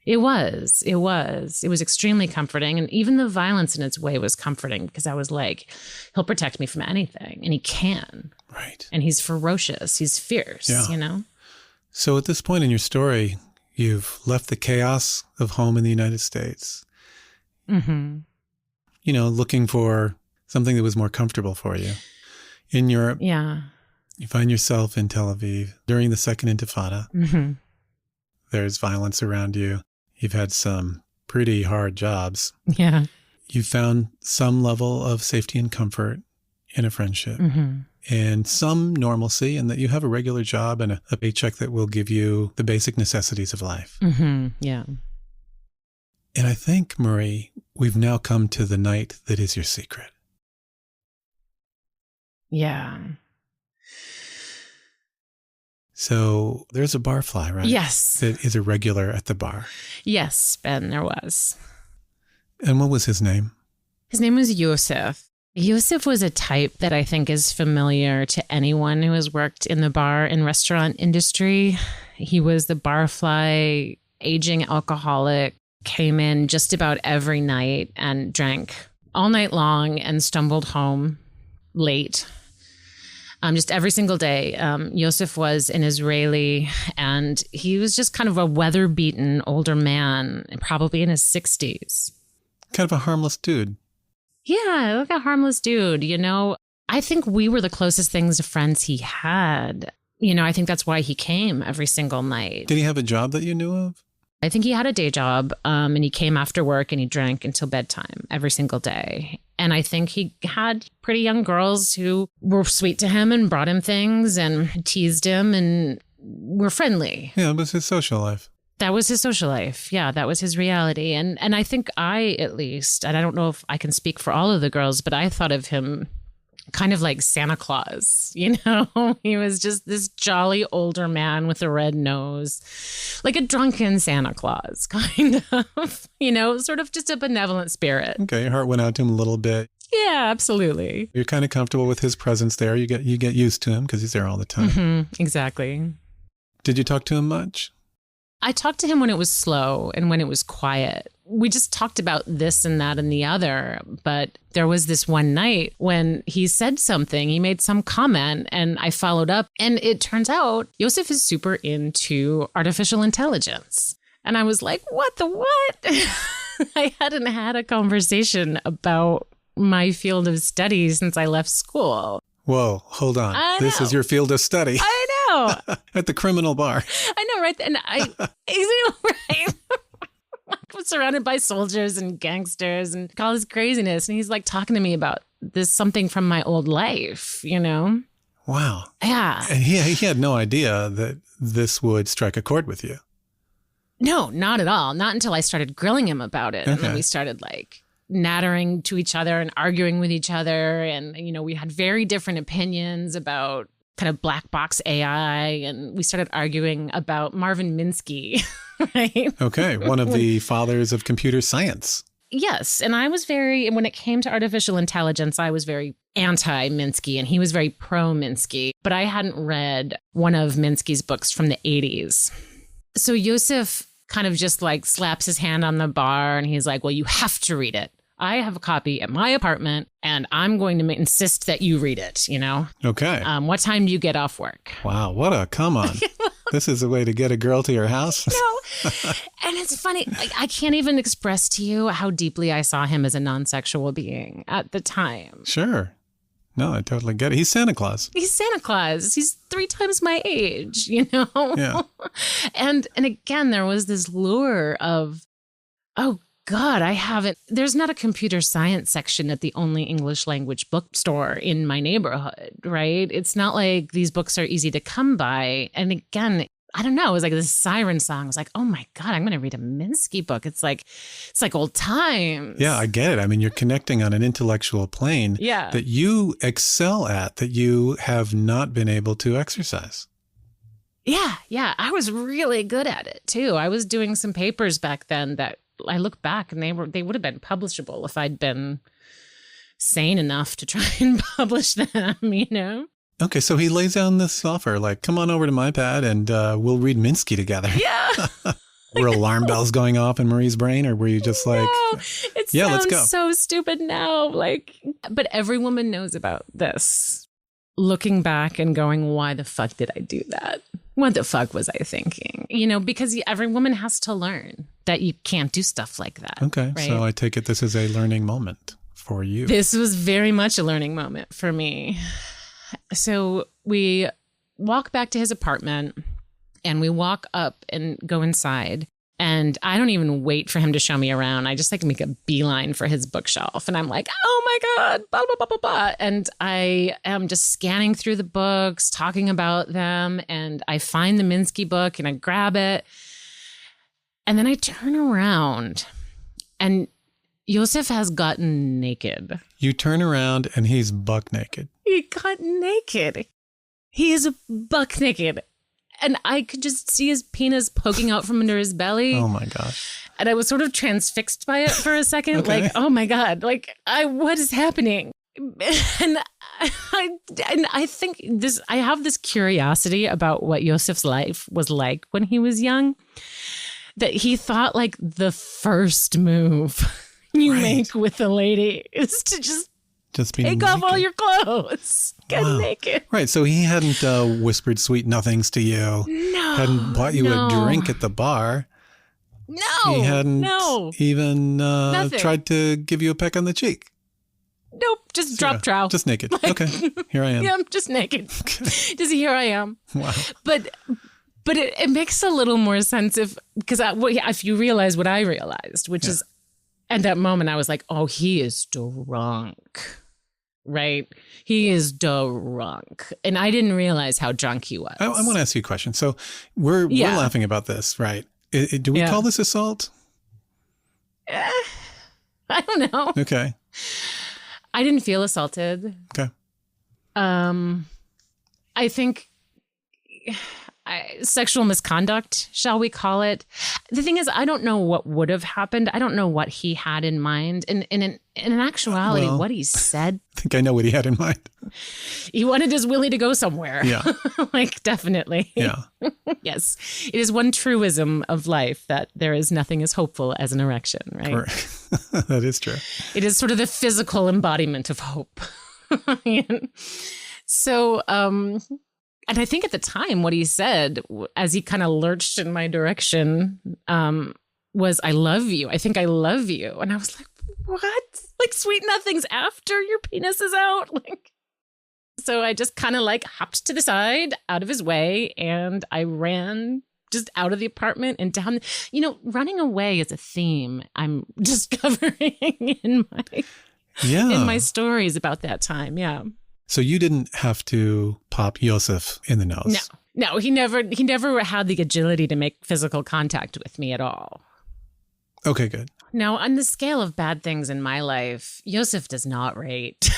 It was extremely comforting. And even the violence in its way was comforting, because I was like, he'll protect me from anything, and he can. Right. And he's ferocious. He's fierce, So at this point in your story, you've left the chaos of home in the United States, looking for something that was more comfortable for you. In Europe, you find yourself in Tel Aviv during the Second Intifada. Mm-hmm. There's violence around you. You've had some pretty hard jobs. Yeah. You found some level of safety and comfort in a friendship, and some normalcy in that you have a regular job and a paycheck that will give you the basic necessities of life. Yeah. And I think, Marie, we've now come to the night that is your secret. Yeah. So there's a barfly, right? Yes. That is a regular at the bar. Yes, Ben, there was. And what was his name? His name was Yosef. Yosef was a type that I think is familiar to anyone who has worked in the bar and restaurant industry. He was the barfly, aging alcoholic, came in just about every night and drank all night long and stumbled home late. Just every single day. Yosef was an Israeli, and he was just kind of a weather-beaten older man, probably in his 60s. Kind of a harmless dude. Yeah, like a harmless dude, I think we were the closest things to friends he had. I think that's why he came every single night. Did he have a job that you knew of? I think he had a day job, and he came after work and he drank until bedtime every single day. And I think he had pretty young girls who were sweet to him and brought him things and teased him and were friendly. Yeah, it was his social life. That was his social life. Yeah, that was his reality. And I think at least, and I don't know if I can speak for all of the girls, but I thought of him kind of like Santa Claus, He was just this jolly older man with a red nose, like a drunken Santa Claus, kind of, sort of just a benevolent spirit. Okay, your heart went out to him a little bit. Yeah, absolutely. You're kind of comfortable with his presence there. You get used to him because he's there all the time. Exactly. Did you talk to him much? I talked to him when it was slow and when it was quiet. we just talked about this and that and the other. But there was this one night when he said something, he made some comment, and I followed up. And it turns out Yosef is super into artificial intelligence. And I was like, what the what? I hadn't had a conversation about my field of study since I left school. Whoa, hold on. This is your field of study. I know. At the criminal bar. I know, right? And right? I was surrounded by soldiers and gangsters and all this craziness. And he's like talking to me about this something from my old life, you know? Wow. Yeah. And he had no idea that this would strike a chord with you. No, not at all. Not until I started grilling him about it. Okay. And then we started like nattering to each other and arguing with each other. And, you know, we had very different opinions about kind of black box AI. And we started arguing about Marvin Minsky, right? Okay. One of the fathers of computer science. Yes. And when it came to artificial intelligence, I was very anti-Minsky and he was very pro-Minsky. But I hadn't read one of Minsky's books from the 80s. So Yosef kind of just like slaps his hand on the bar and he's like, well, you have to read it. I have a copy at my apartment and I'm going to insist that you read it, you know? Okay. What time do you get off work? Wow. What a come on. This is a way to get a girl to your house. No. And it's funny. I can't even express to you how deeply I saw him as a non-sexual being at the time. Sure. No, I totally get it. He's Santa Claus. He's Santa Claus. He's 3 times my age, you know? Yeah. And again, there was this lure of, oh, God, there's not a computer science section at the only English language bookstore in my neighborhood, right? It's not like these books are easy to come by. And again, I don't know, it was like this siren song. I was like, oh my God, I'm going to read a Minsky book. It's like old times. Yeah, I get it. I mean, you're connecting on an intellectual plane that you excel at, that you have not been able to exercise. Yeah. I was really good at it too. I was doing some papers back then that I look back and they would have been publishable if I'd been sane enough to try and publish them, you know? Okay, so he lays down this offer, like, come on over to my pad and we'll read Minsky together. Yeah. Were alarm bells going off in Marie's brain, or were you just like, yeah, let's go? So stupid now. But every woman knows about this. Looking back and going, why the fuck did I do that? What the fuck was I thinking? You know, because every woman has to learn that you can't do stuff like that. Okay, right? So I take it this is a learning moment for you. This was very much a learning moment for me. So we walk back to his apartment and we walk up and go inside. And I don't even wait for him to show me around. I just like make a beeline for his bookshelf. And I'm like, oh my God, blah, blah, blah, blah, blah. And I am just scanning through the books, talking about them. And I find the Minsky book and I grab it. And then I turn around and Yosef has gotten naked. You turn around and he's buck naked. He got naked. He is buck naked. And I could just see his penis poking out from under his belly. Oh my gosh. And I was sort of transfixed by it for a second. Okay. Like, oh my God, what is happening? And I think I have this curiosity about what Yosef's life was like when he was young, that he thought like the first move you make with a lady is to just take naked. off all your clothes. Get naked. Right. So he hadn't whispered sweet nothings to you. No. Hadn't bought you a drink at the bar. No. He hadn't even tried to give you a peck on the cheek. Nope. Just drop trowel. Just naked. Okay. Here I am. Yeah, I'm just naked. Okay. Just here I am. Wow. But it makes a little more sense if you realize what I realized, which is at that moment I was like, oh, he is drunk. Right? He is drunk. And I didn't realize how drunk he was. I want to ask you a question. So we're laughing about this, right? Do we call this assault? I don't know. Okay. I didn't feel assaulted. Okay. I think sexual misconduct, shall we call it. The thing is, I don't know what would have happened. I don't know what he had in mind. And in actuality, what he said. I think I know what he had in mind. He wanted his Willie to go somewhere. Yeah. Like, definitely. Yeah. Yes. It is one truism of life that there is nothing as hopeful as an erection, right? Correct. That is true. It is sort of the physical embodiment of hope. So, and I think at the time what he said, as he kind of lurched in my direction, was, I love you. I think I love you. And I was like, what? Like, sweet nothings after your penis is out? Like, so I just kind of like hopped to the side out of his way, and I ran just out of the apartment and down. You know, running away is a theme I'm discovering in my stories about that time. Yeah. So you didn't have to pop Yosef in the nose? No, he never had the agility to make physical contact with me at all. Okay, good. Now, on the scale of bad things in my life, Yosef does not rate.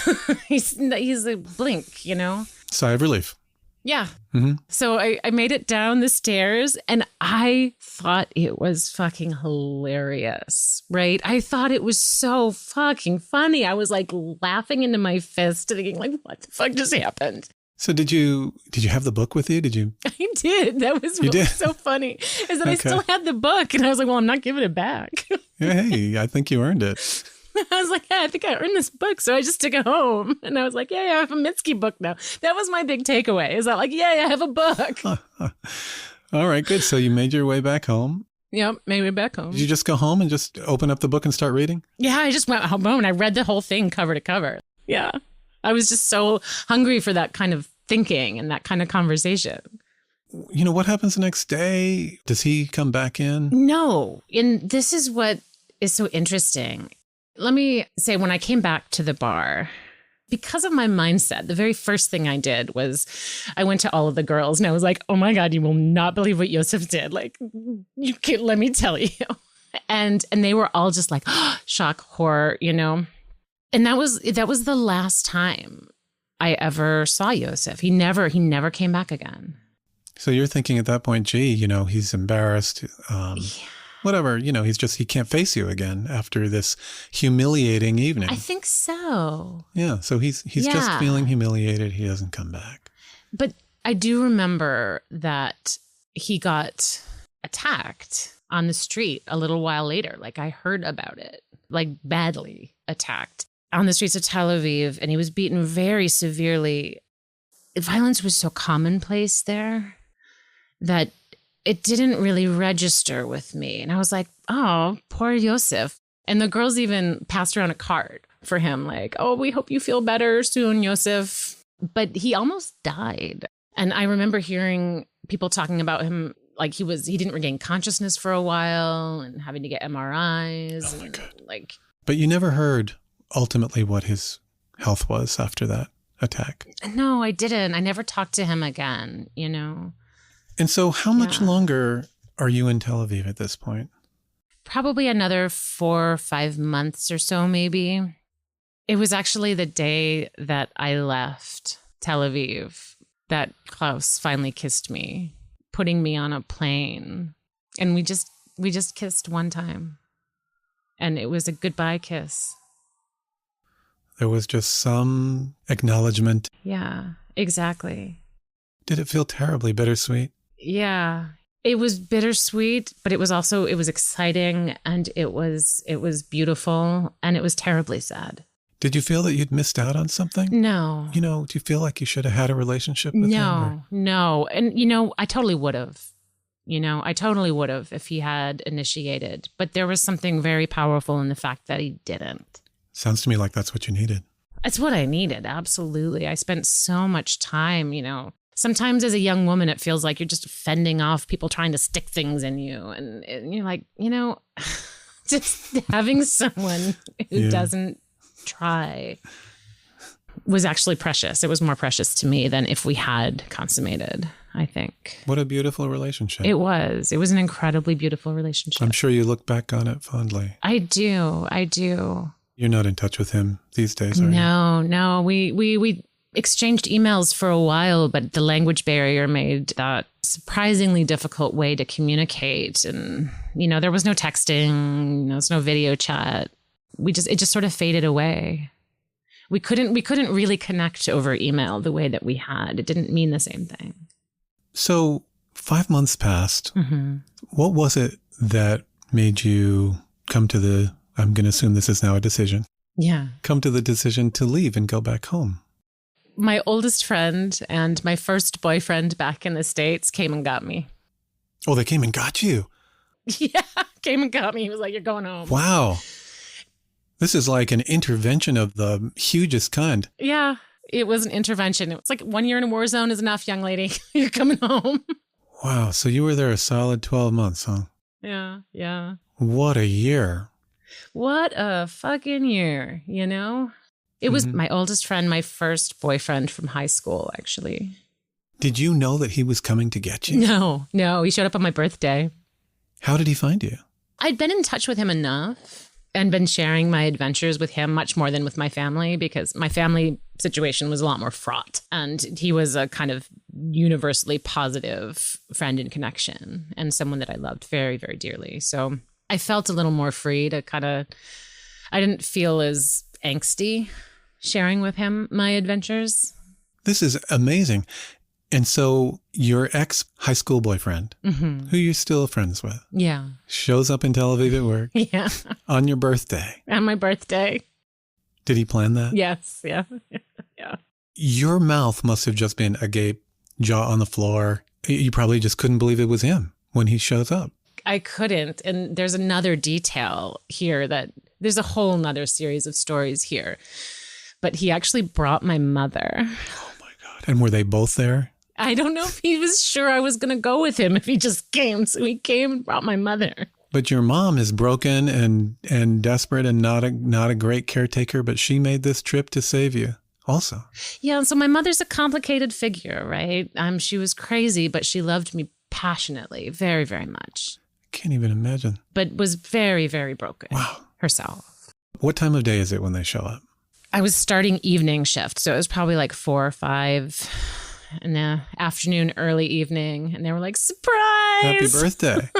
he's a blink, you know? Sigh of relief. Yeah. Mm-hmm. So I made it down the stairs, and I thought it was fucking hilarious, right? I thought it was so fucking funny. I was like laughing into my fist, thinking like, what the fuck just happened? So did you have the book with you? Did you? I did. That was what was so funny, is that I still had the book, and I was like, well, I'm not giving it back. Hey, I think you earned it. I was like, yeah, I think I earned this book. So I just took it home. And I was like, yeah, I have a Mitski book now. That was my big takeaway, is that like, yeah, I have a book. All right, good. So you made your way back home. Yep, made my way back home. Did you just go home and just open up the book and start reading? Yeah, I just went home and I read the whole thing cover to cover. Yeah. I was just so hungry for that kind of thinking and that kind of conversation. You know, what happens the next day? Does he come back in? No. And this is what is so interesting. Let me say, when I came back to the bar, because of my mindset, the very first thing I did was I went to all of the girls and I was like, oh my God, you will not believe what Yosef did. Like, you can't, let me tell you. And they were all just like, oh, shock, horror, you know? And that was the last time I ever saw Yosef. He never came back again. So you're thinking at that point, gee, you know, he's embarrassed. Whatever, you know, he can't face you again after this humiliating evening. I think so. Yeah. So he's just feeling humiliated. He doesn't come back. But I do remember that he got attacked on the street a little while later. Like, I heard about it, like badly attacked on the streets of Tel Aviv. And he was beaten very severely. Violence was so commonplace there that it didn't really register with me. And I was like, oh, poor Yosef. And the girls even passed around a card for him, like, oh, we hope you feel better soon, Yosef. But he almost died. And I remember hearing people talking about him, like he didn't regain consciousness for a while and having to get MRIs. Oh my God. Like, but you never heard ultimately what his health was after that attack? No, I didn't. I never talked to him again, you know. And so how much longer are you in Tel Aviv at this point? Probably another 4 or 5 months or so, maybe. It was actually the day that I left Tel Aviv that Klaus finally kissed me, putting me on a plane. And we just kissed one time. And it was a goodbye kiss. There was just some acknowledgement. Yeah, exactly. Did it feel terribly bittersweet? Yeah, it was bittersweet, but it was exciting, and it was beautiful, and it was terribly sad. Did you feel that you'd missed out on something? No. You know, do you feel like you should have had a relationship with him? No. And, you know, I totally would have. You know, I totally would have if he had initiated. But there was something very powerful in the fact that he didn't. Sounds to me like that's what you needed. It's what I needed. Absolutely. I spent so much time, you know. Sometimes as a young woman, it feels like you're just fending off people trying to stick things in you. And you're like, you know, just having someone who doesn't try was actually precious. It was more precious to me than if we had consummated, I think. What a beautiful relationship. It was an incredibly beautiful relationship. I'm sure you look back on it fondly. I do. You're not in touch with him these days, are you? No. exchanged emails for a while, but the language barrier made that surprisingly difficult way to communicate. And, there was no texting, there was no video chat. It just sort of faded away. We couldn't really connect over email the way that we had. It didn't mean the same thing. So 5 months passed. Mm-hmm. What was it that made you come to I'm going to assume this is now a decision. Yeah. Come to the decision to leave and go back home? My oldest friend and my first boyfriend back in the States came and got me. Oh, they came and got you? Yeah, came and got me. He was like, you're going home. Wow. This is like an intervention of the hugest kind. Yeah, it was an intervention. It was like 1 year in a war zone is enough, young lady. You're coming home. Wow. So you were there a solid 12 months, huh? Yeah, yeah. What a year. What a fucking year, It was my oldest friend, my first boyfriend from high school, actually. Did you know that he was coming to get you? No. He showed up on my birthday. How did he find you? I'd been in touch with him enough and been sharing my adventures with him much more than with my family, because my family situation was a lot more fraught. And he was a kind of universally positive friend and connection, and someone that I loved very, very dearly. So I felt a little more free to I didn't feel as angsty sharing with him my adventures. This is amazing. And so your ex-high school boyfriend, who you're still friends with, shows up in Tel Aviv at work on your birthday. On my birthday. Did he plan that? Yes, yeah. Your mouth must have just been agape, jaw on the floor. You probably just couldn't believe it was him when he shows up. I couldn't. And there's another detail here there's a whole nother series of stories here. But he actually brought my mother. Oh my God. And were they both there? I don't know if he was sure I was going to go with him if he just came. So he came and brought my mother. But your mom is broken and desperate and not a great caretaker, but she made this trip to save you also. Yeah. So my mother's a complicated figure, right? She was crazy, but she loved me passionately, very, very much. I can't even imagine. But was very, very broken. Wow. Herself. What time of day is it when they show up? I was starting evening shift. So it was probably like 4 or 5 in the afternoon, early evening. And they were like, surprise! Happy birthday.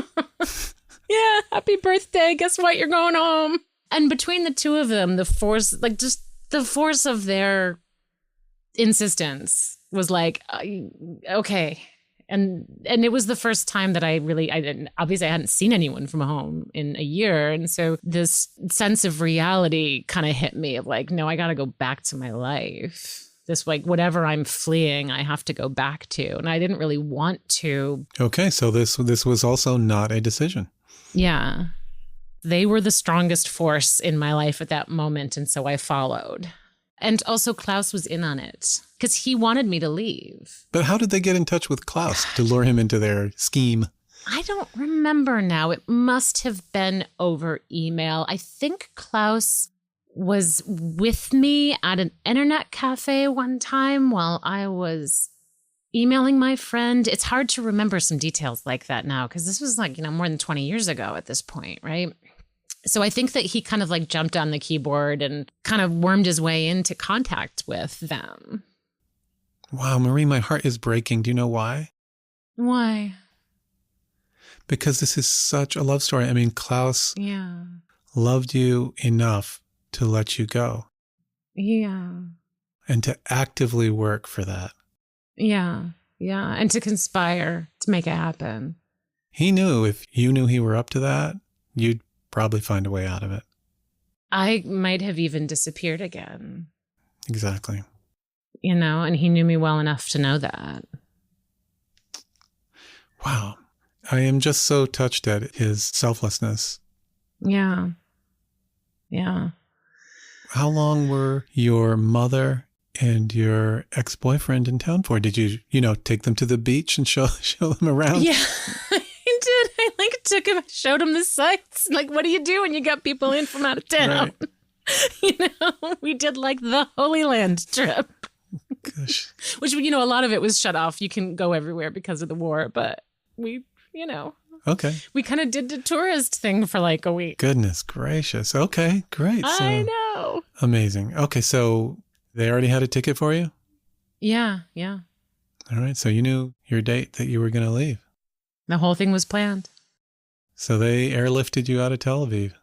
Yeah, happy birthday. Guess what? You're going home. And between the two of them, the force of their insistence was like, okay. And it was the first time that I hadn't seen anyone from home in a year. And so this sense of reality kind of hit me of like, no, I got to go back to my life. This, like, whatever I'm fleeing, I have to go back to. And I didn't really want to. Okay. So this was also not a decision. Yeah. They were the strongest force in my life at that moment. And so I followed. And also Klaus was in on it because he wanted me to leave. But how did they get in touch with Klaus to lure him into their scheme? I don't remember now. It must have been over email. I think Klaus was with me at an internet cafe one time while I was emailing my friend. It's hard to remember some details like that now because this was like, more than 20 years ago at this point, right? So I think that he kind of like jumped on the keyboard and kind of wormed his way into contact with them. Wow, Marie, my heart is breaking. Do you know why? Why? Because this is such a love story. I mean, Klaus loved you enough to let you go. Yeah. And to actively work for that. Yeah. Yeah. And to conspire to make it happen. He knew if you knew he were up to that, you'd probably find a way out of it. I might have even disappeared again. Exactly. And he knew me well enough to know that. Wow. I am just so touched at his selflessness. Yeah. Yeah. How long were your mother and your ex-boyfriend in town for? Did you, take them to the beach and show them around? Yeah, I did. I took him, showed him the sights. Like, what do you do when you got people in from out of town? Right. We did like the Holy Land trip. Gosh. Which, a lot of it was shut off. You can go everywhere because of the war, but we, Okay. We kind of did the tourist thing for like a week. Goodness gracious. Okay, great. I know. Amazing. Okay, so they already had a ticket for you? Yeah, yeah. All right. So you knew your date that you were going to leave. The whole thing was planned. So they airlifted you out of Tel Aviv.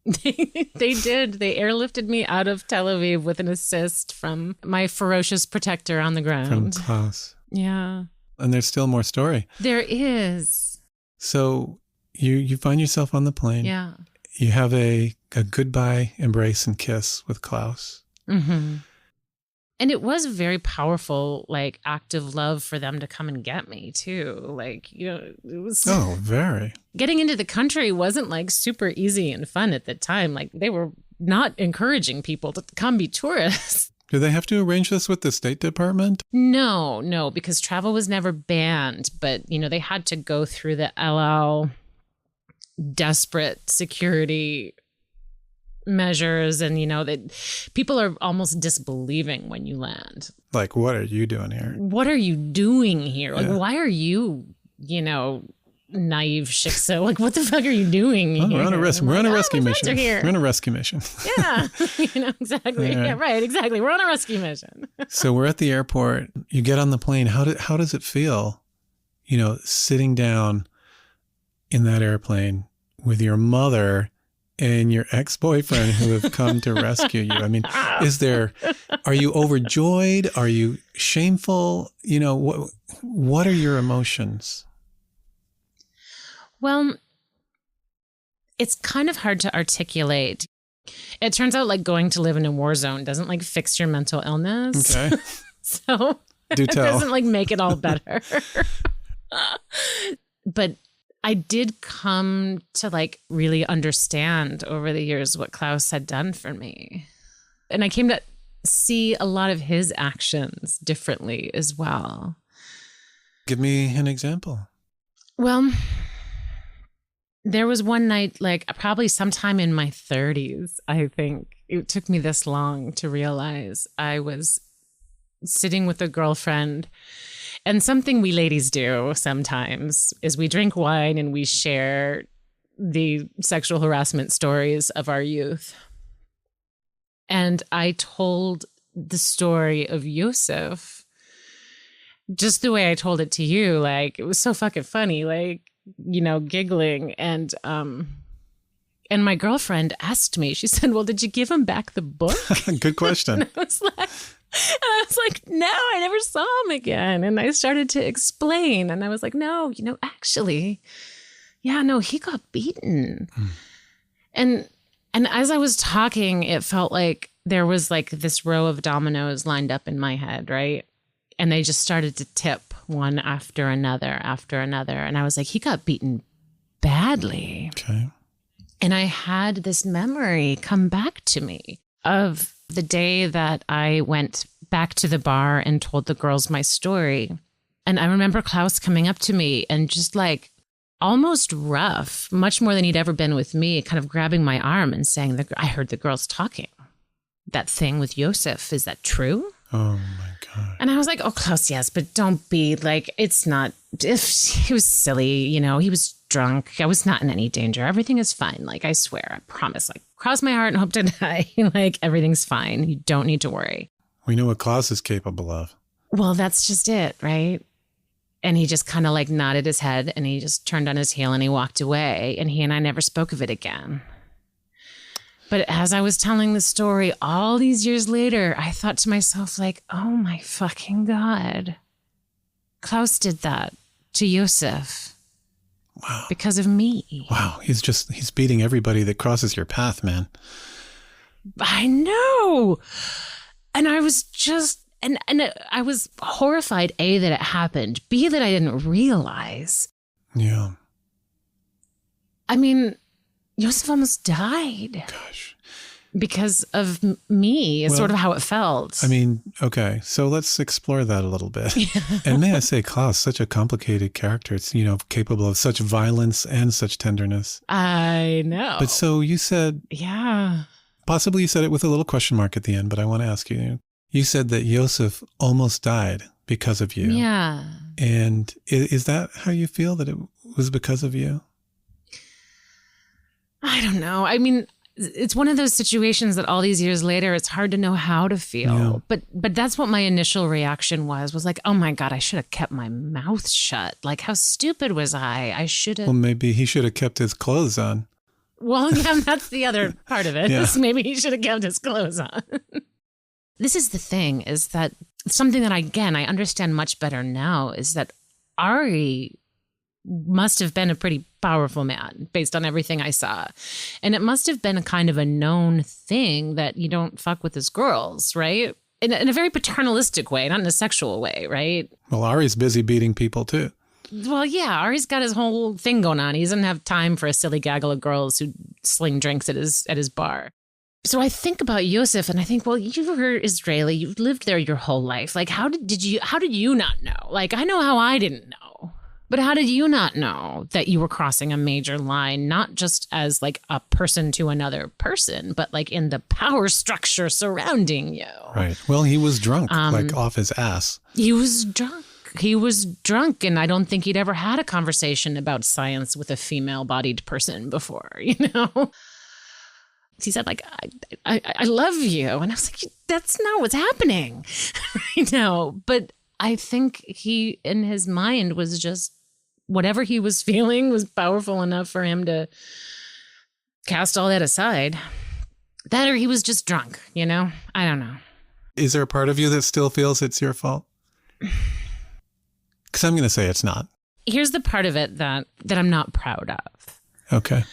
They did. They airlifted me out of Tel Aviv with an assist from my ferocious protector on the ground. From Klaus. Yeah. And there's still more story. There is. So you find yourself on the plane. Yeah. You have a goodbye embrace and kiss with Klaus. Mm-hmm. And it was a very powerful, like, act of love for them to come and get me, too. Like, you know, it was... Oh, very. Getting into the country wasn't, like, super easy and fun at the time. Like, they were not encouraging people to come be tourists. Do they have to arrange this with the State Department? No, because travel was never banned. But, you know, they had to go through the LL desperate security measures, and you know that people are almost disbelieving when you land. Like, what are you doing here? What are you doing here? Like, Yeah. why are you, you know, naive shiksa? Like, what the fuck are you doing here? We're on a rescue mission. Here. We're on a rescue mission. Yeah, you know, exactly. Right. Yeah, right, exactly. We're on a rescue mission. So we're at the airport. You get on the plane. How does it feel, you know, sitting down in that airplane with your mother and your ex-boyfriend who have come to rescue you? I mean, are you overjoyed? Are you shameful? You know, what are your emotions? Well, it's kind of hard to articulate. It turns out like going to live in a war zone doesn't like fix your mental illness. Okay. So Do it tell. doesn't like make it all better. But I did come to like really understand over the years what Klaus had done for me. And I came to see a lot of his actions differently as well. Give me an example. Well, there was one night, like probably sometime in my 30s, I think. It took me this long to realize I was sitting with a girlfriend. And something we ladies do sometimes is we drink wine and we share the sexual harassment stories of our youth. And I told the story of Yosef just the way I told it to you. Like, it was so fucking funny, like, you know, giggling. And my girlfriend asked me, she said, well, did you give him back the book? Good question. And I was like, no, I never saw him again. And I started to explain. And I was like, no, you know, actually, yeah, no, he got beaten. And as I was talking, it felt like there was like this row of dominoes lined up in my head, right? And they just started to tip one after another. And I was like, he got beaten badly. Okay. And I had this memory come back to me of the day that I went back to the bar and told the girls my story. And I remember Klaus coming up to me and just like almost rough, much more than he'd ever been with me, kind of grabbing my arm and saying, I heard the girls talking. That thing with Yosef, is that true? Oh my God. And I was like, oh, Klaus, yes, but don't be like, it's not, if he was silly, you know, he was drunk. I was not in any danger. Everything is fine. Like, I swear, I promise, like, cross my heart and hope to die. Like, everything's fine. You don't need to worry. We know what Klaus is capable of. Well, that's just it, right? And he just kind of like nodded his head and he just turned on his heel and he walked away. And he and I never spoke of it again. But as I was telling the story all these years later, I thought to myself, like, oh my fucking God. Klaus did that to Yosef. Wow. Because of me. Wow. He's beating everybody that crosses your path, man. I know. And I was just, and I was horrified, A, that it happened, B, that I didn't realize. Yeah. I mean, Yosef almost died. Gosh. Because of me, is sort of how it felt. I mean, okay, so let's explore that a little bit. And may I say, Klaus, such a complicated character. It's, you know, capable of such violence and such tenderness. I know. But so you said, yeah. Possibly you said it with a little question mark at the end, but I want to ask you, you said that Yosef almost died because of you. Yeah. And is that how you feel, that it was because of you? I don't know. I mean, it's one of those situations that all these years later, it's hard to know how to feel. Yeah. But that's what my initial reaction was like, oh my God, I should have kept my mouth shut. Like, how stupid was I? I should have. Well, maybe he should have kept his clothes on. Well, yeah, that's the other part of it. Yeah. Maybe he should have kept his clothes on. This is the thing, is that something that, I understand much better now is that Ari must have been a pretty powerful man based on everything I saw. And it must have been a kind of a known thing that you don't fuck with his girls, right? In a very paternalistic way, not in a sexual way, right? Well, Ari's busy beating people too. Well, yeah, Ari's got his whole thing going on. He doesn't have time for a silly gaggle of girls who sling drinks at his bar. So I think about Yosef and I think, well, you were Israeli. You've lived there your whole life. Like, how did you not know? Like, I know how I didn't know. But how did you not know that you were crossing a major line, not just as like a person to another person, but like in the power structure surrounding you? Right. Well, he was drunk, like off his ass. He was drunk. And I don't think he'd ever had a conversation about science with a female-bodied person before, you know? He said, like, I love you. And I was like, that's not what's happening right now. But I think he, in his mind, was just whatever he was feeling was powerful enough for him to cast all that aside. That or he was just drunk, you know? I don't know. Is there a part of you that still feels it's your fault? Because I'm going to say it's not. Here's the part of it that I'm not proud of. Okay.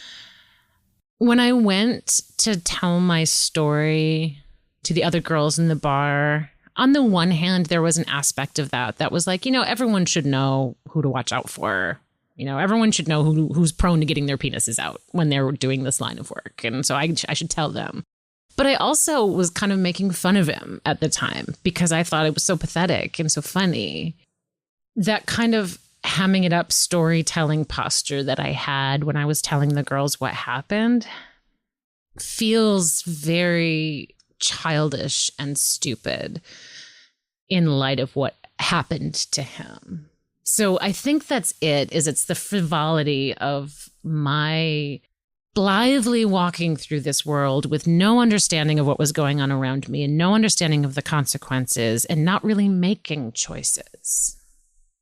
When I went to tell my story to the other girls in the bar, on the one hand, there was an aspect of that was like, you know, everyone should know who to watch out for. You know, everyone should know who's prone to getting their penises out when they're doing this line of work. And so I should tell them. But I also was kind of making fun of him at the time because I thought it was so pathetic and so funny. That kind of hamming it up storytelling posture that I had when I was telling the girls what happened feels very childish and stupid in light of what happened to him. So I think it's the frivolity of my blithely walking through this world with no understanding of what was going on around me and no understanding of the consequences and not really making choices.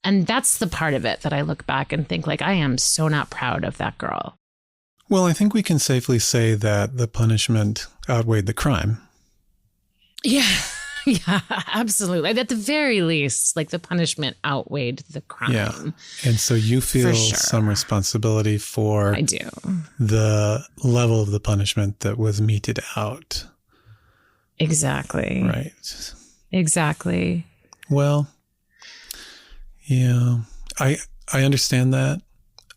And that's the part of it that I look back and think, like, I am so not proud of that girl. Well, I think we can safely say that the punishment outweighed the crime. Yeah, absolutely. At the very least, like, the punishment outweighed the crime. Yeah. And so you feel some responsibility for I do. The level of the punishment that was meted out. Exactly. Right. Exactly. Well, yeah, I understand that.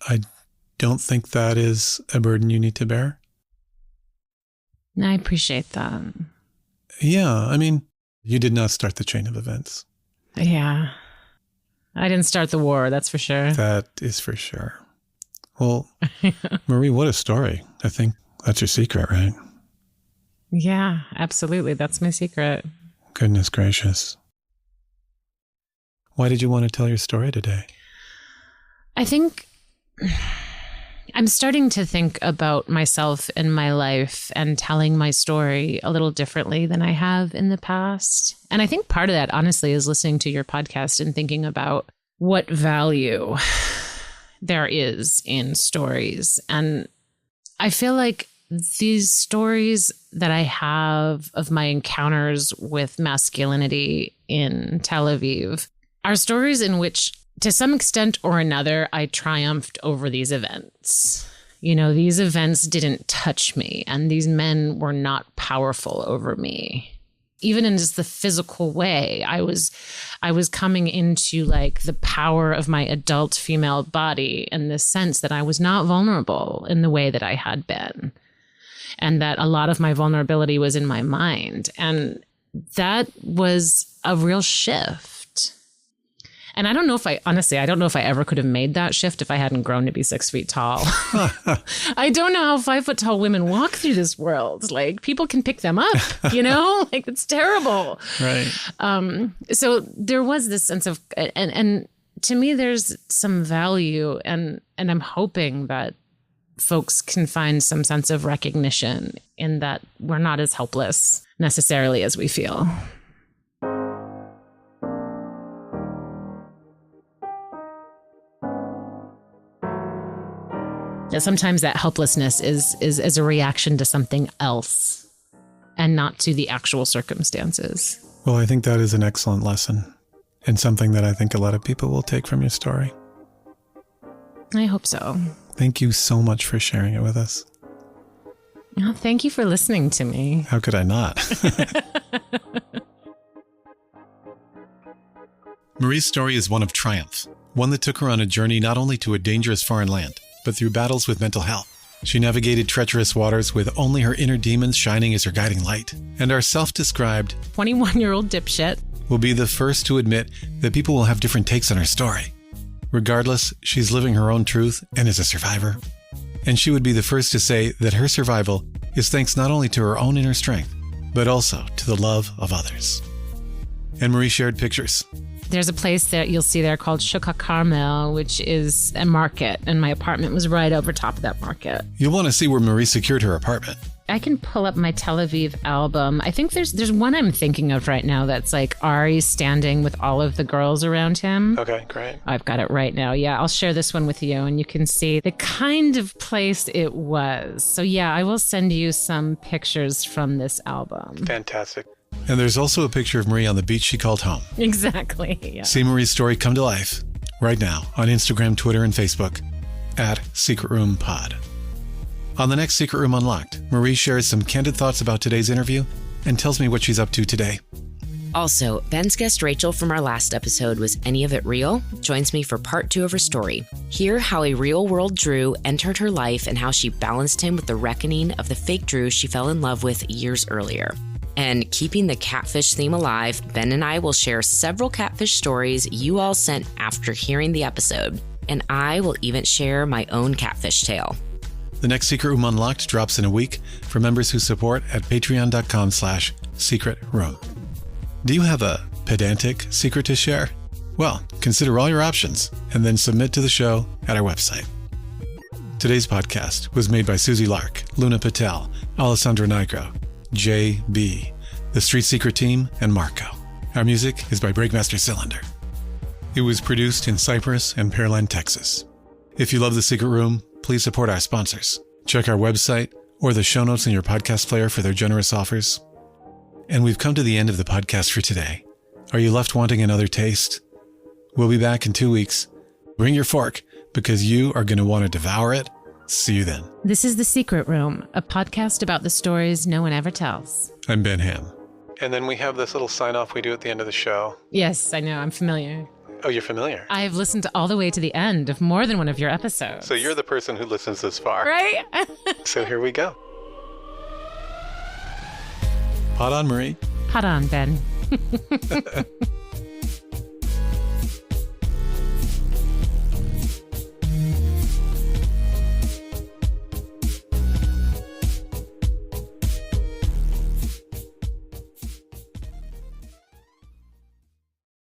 I don't think that is a burden you need to bear. I appreciate that. Yeah, I mean, you did not start the chain of events. Yeah. I didn't start the war, that's for sure. That is for sure. Well, Marie, what a story. I think that's your secret, right? Yeah, absolutely. That's my secret. Goodness gracious. Why did you want to tell your story today? I think I'm starting to think about myself and my life and telling my story a little differently than I have in the past. And I think part of that, honestly, is listening to your podcast and thinking about what value there is in stories. And I feel like these stories that I have of my encounters with masculinity in Tel Aviv are stories in which, to some extent or another, I triumphed over these events. You know, these events didn't touch me, and these men were not powerful over me. Even in just the physical way, I was coming into like the power of my adult female body in the sense that I was not vulnerable in the way that I had been. And that a lot of my vulnerability was in my mind. And that was a real shift. And I don't know if I ever could have made that shift if I hadn't grown to be 6 feet tall. I don't know how 5 foot tall women walk through this world. Like, people can pick them up, you know, like, it's terrible. Right. So there was this sense of, and to me, there's some value, and I'm hoping that folks can find some sense of recognition in that we're not as helpless necessarily as we feel. Sometimes that helplessness is a reaction to something else and not to the actual circumstances. Well, I think that is an excellent lesson and something that I think a lot of people will take from your story. I hope so. Thank you so much for sharing it with us. Oh, thank you for listening to me. How could I not? Marie's story is one of triumph, one that took her on a journey not only to a dangerous foreign land, but through battles with mental health. She navigated treacherous waters with only her inner demons shining as her guiding light. And our self-described 21-year-old dipshit will be the first to admit that people will have different takes on her story. Regardless, she's living her own truth and is a survivor. And she would be the first to say that her survival is thanks not only to her own inner strength, but also to the love of others. And Marie shared pictures. There's a place that you'll see there called Shuk Carmel, which is a market, and my apartment was right over top of that market. You'll want to see where Marie secured her apartment. I can pull up my Tel Aviv album. I think there's one I'm thinking of right now that's like Ari standing with all of the girls around him. Okay, great. I've got it right now. Yeah, I'll share this one with you, and you can see the kind of place it was. So yeah, I will send you some pictures from this album. Fantastic. And there's also a picture of Marie on the beach she called home. Exactly. Yeah. See Marie's story come to life right now on Instagram, Twitter, and Facebook at Secret Room Pod. On the next Secret Room Unlocked, Marie shares some candid thoughts about today's interview and tells me what she's up to today. Also, Ben's guest Rachel from our last episode, Was Any of It Real?, joins me for part 2 of her story. Hear how a real-world Drew entered her life and how she balanced him with the reckoning of the fake Drew she fell in love with years earlier. And keeping the catfish theme alive, Ben and I will share several catfish stories you all sent after hearing the episode. And I will even share my own catfish tale. The next Secret Room Unlocked drops in a week for members who support at patreon.com/secretroom. Do you have a pedantic secret to share? Well, consider all your options and then submit to the show at our website. Today's podcast was made by Susie Lark, Luna Patel, Alessandra Nigro, JB, the Street Secret team, and Marco. Our music is by Breakmaster Cylinder. It was produced in Cypress and Pearland, Texas. If you love The Secret Room, please support our sponsors. Check our website or the show notes in your podcast player for their generous offers. And we've come to the end of the podcast for today. Are you left wanting another taste? We'll be back in 2 weeks. Bring your fork, because you are going to want to devour it. See you then. This is The Secret Room, a podcast about the stories no one ever tells. I'm Ben Ham. And then we have this little sign-off we do at the end of the show. Yes, I know. I'm familiar. Oh, you're familiar? I've listened all the way to the end of more than one of your episodes. So you're the person who listens this far. Right? So here we go. Pot on, Marie. Pot on, Ben.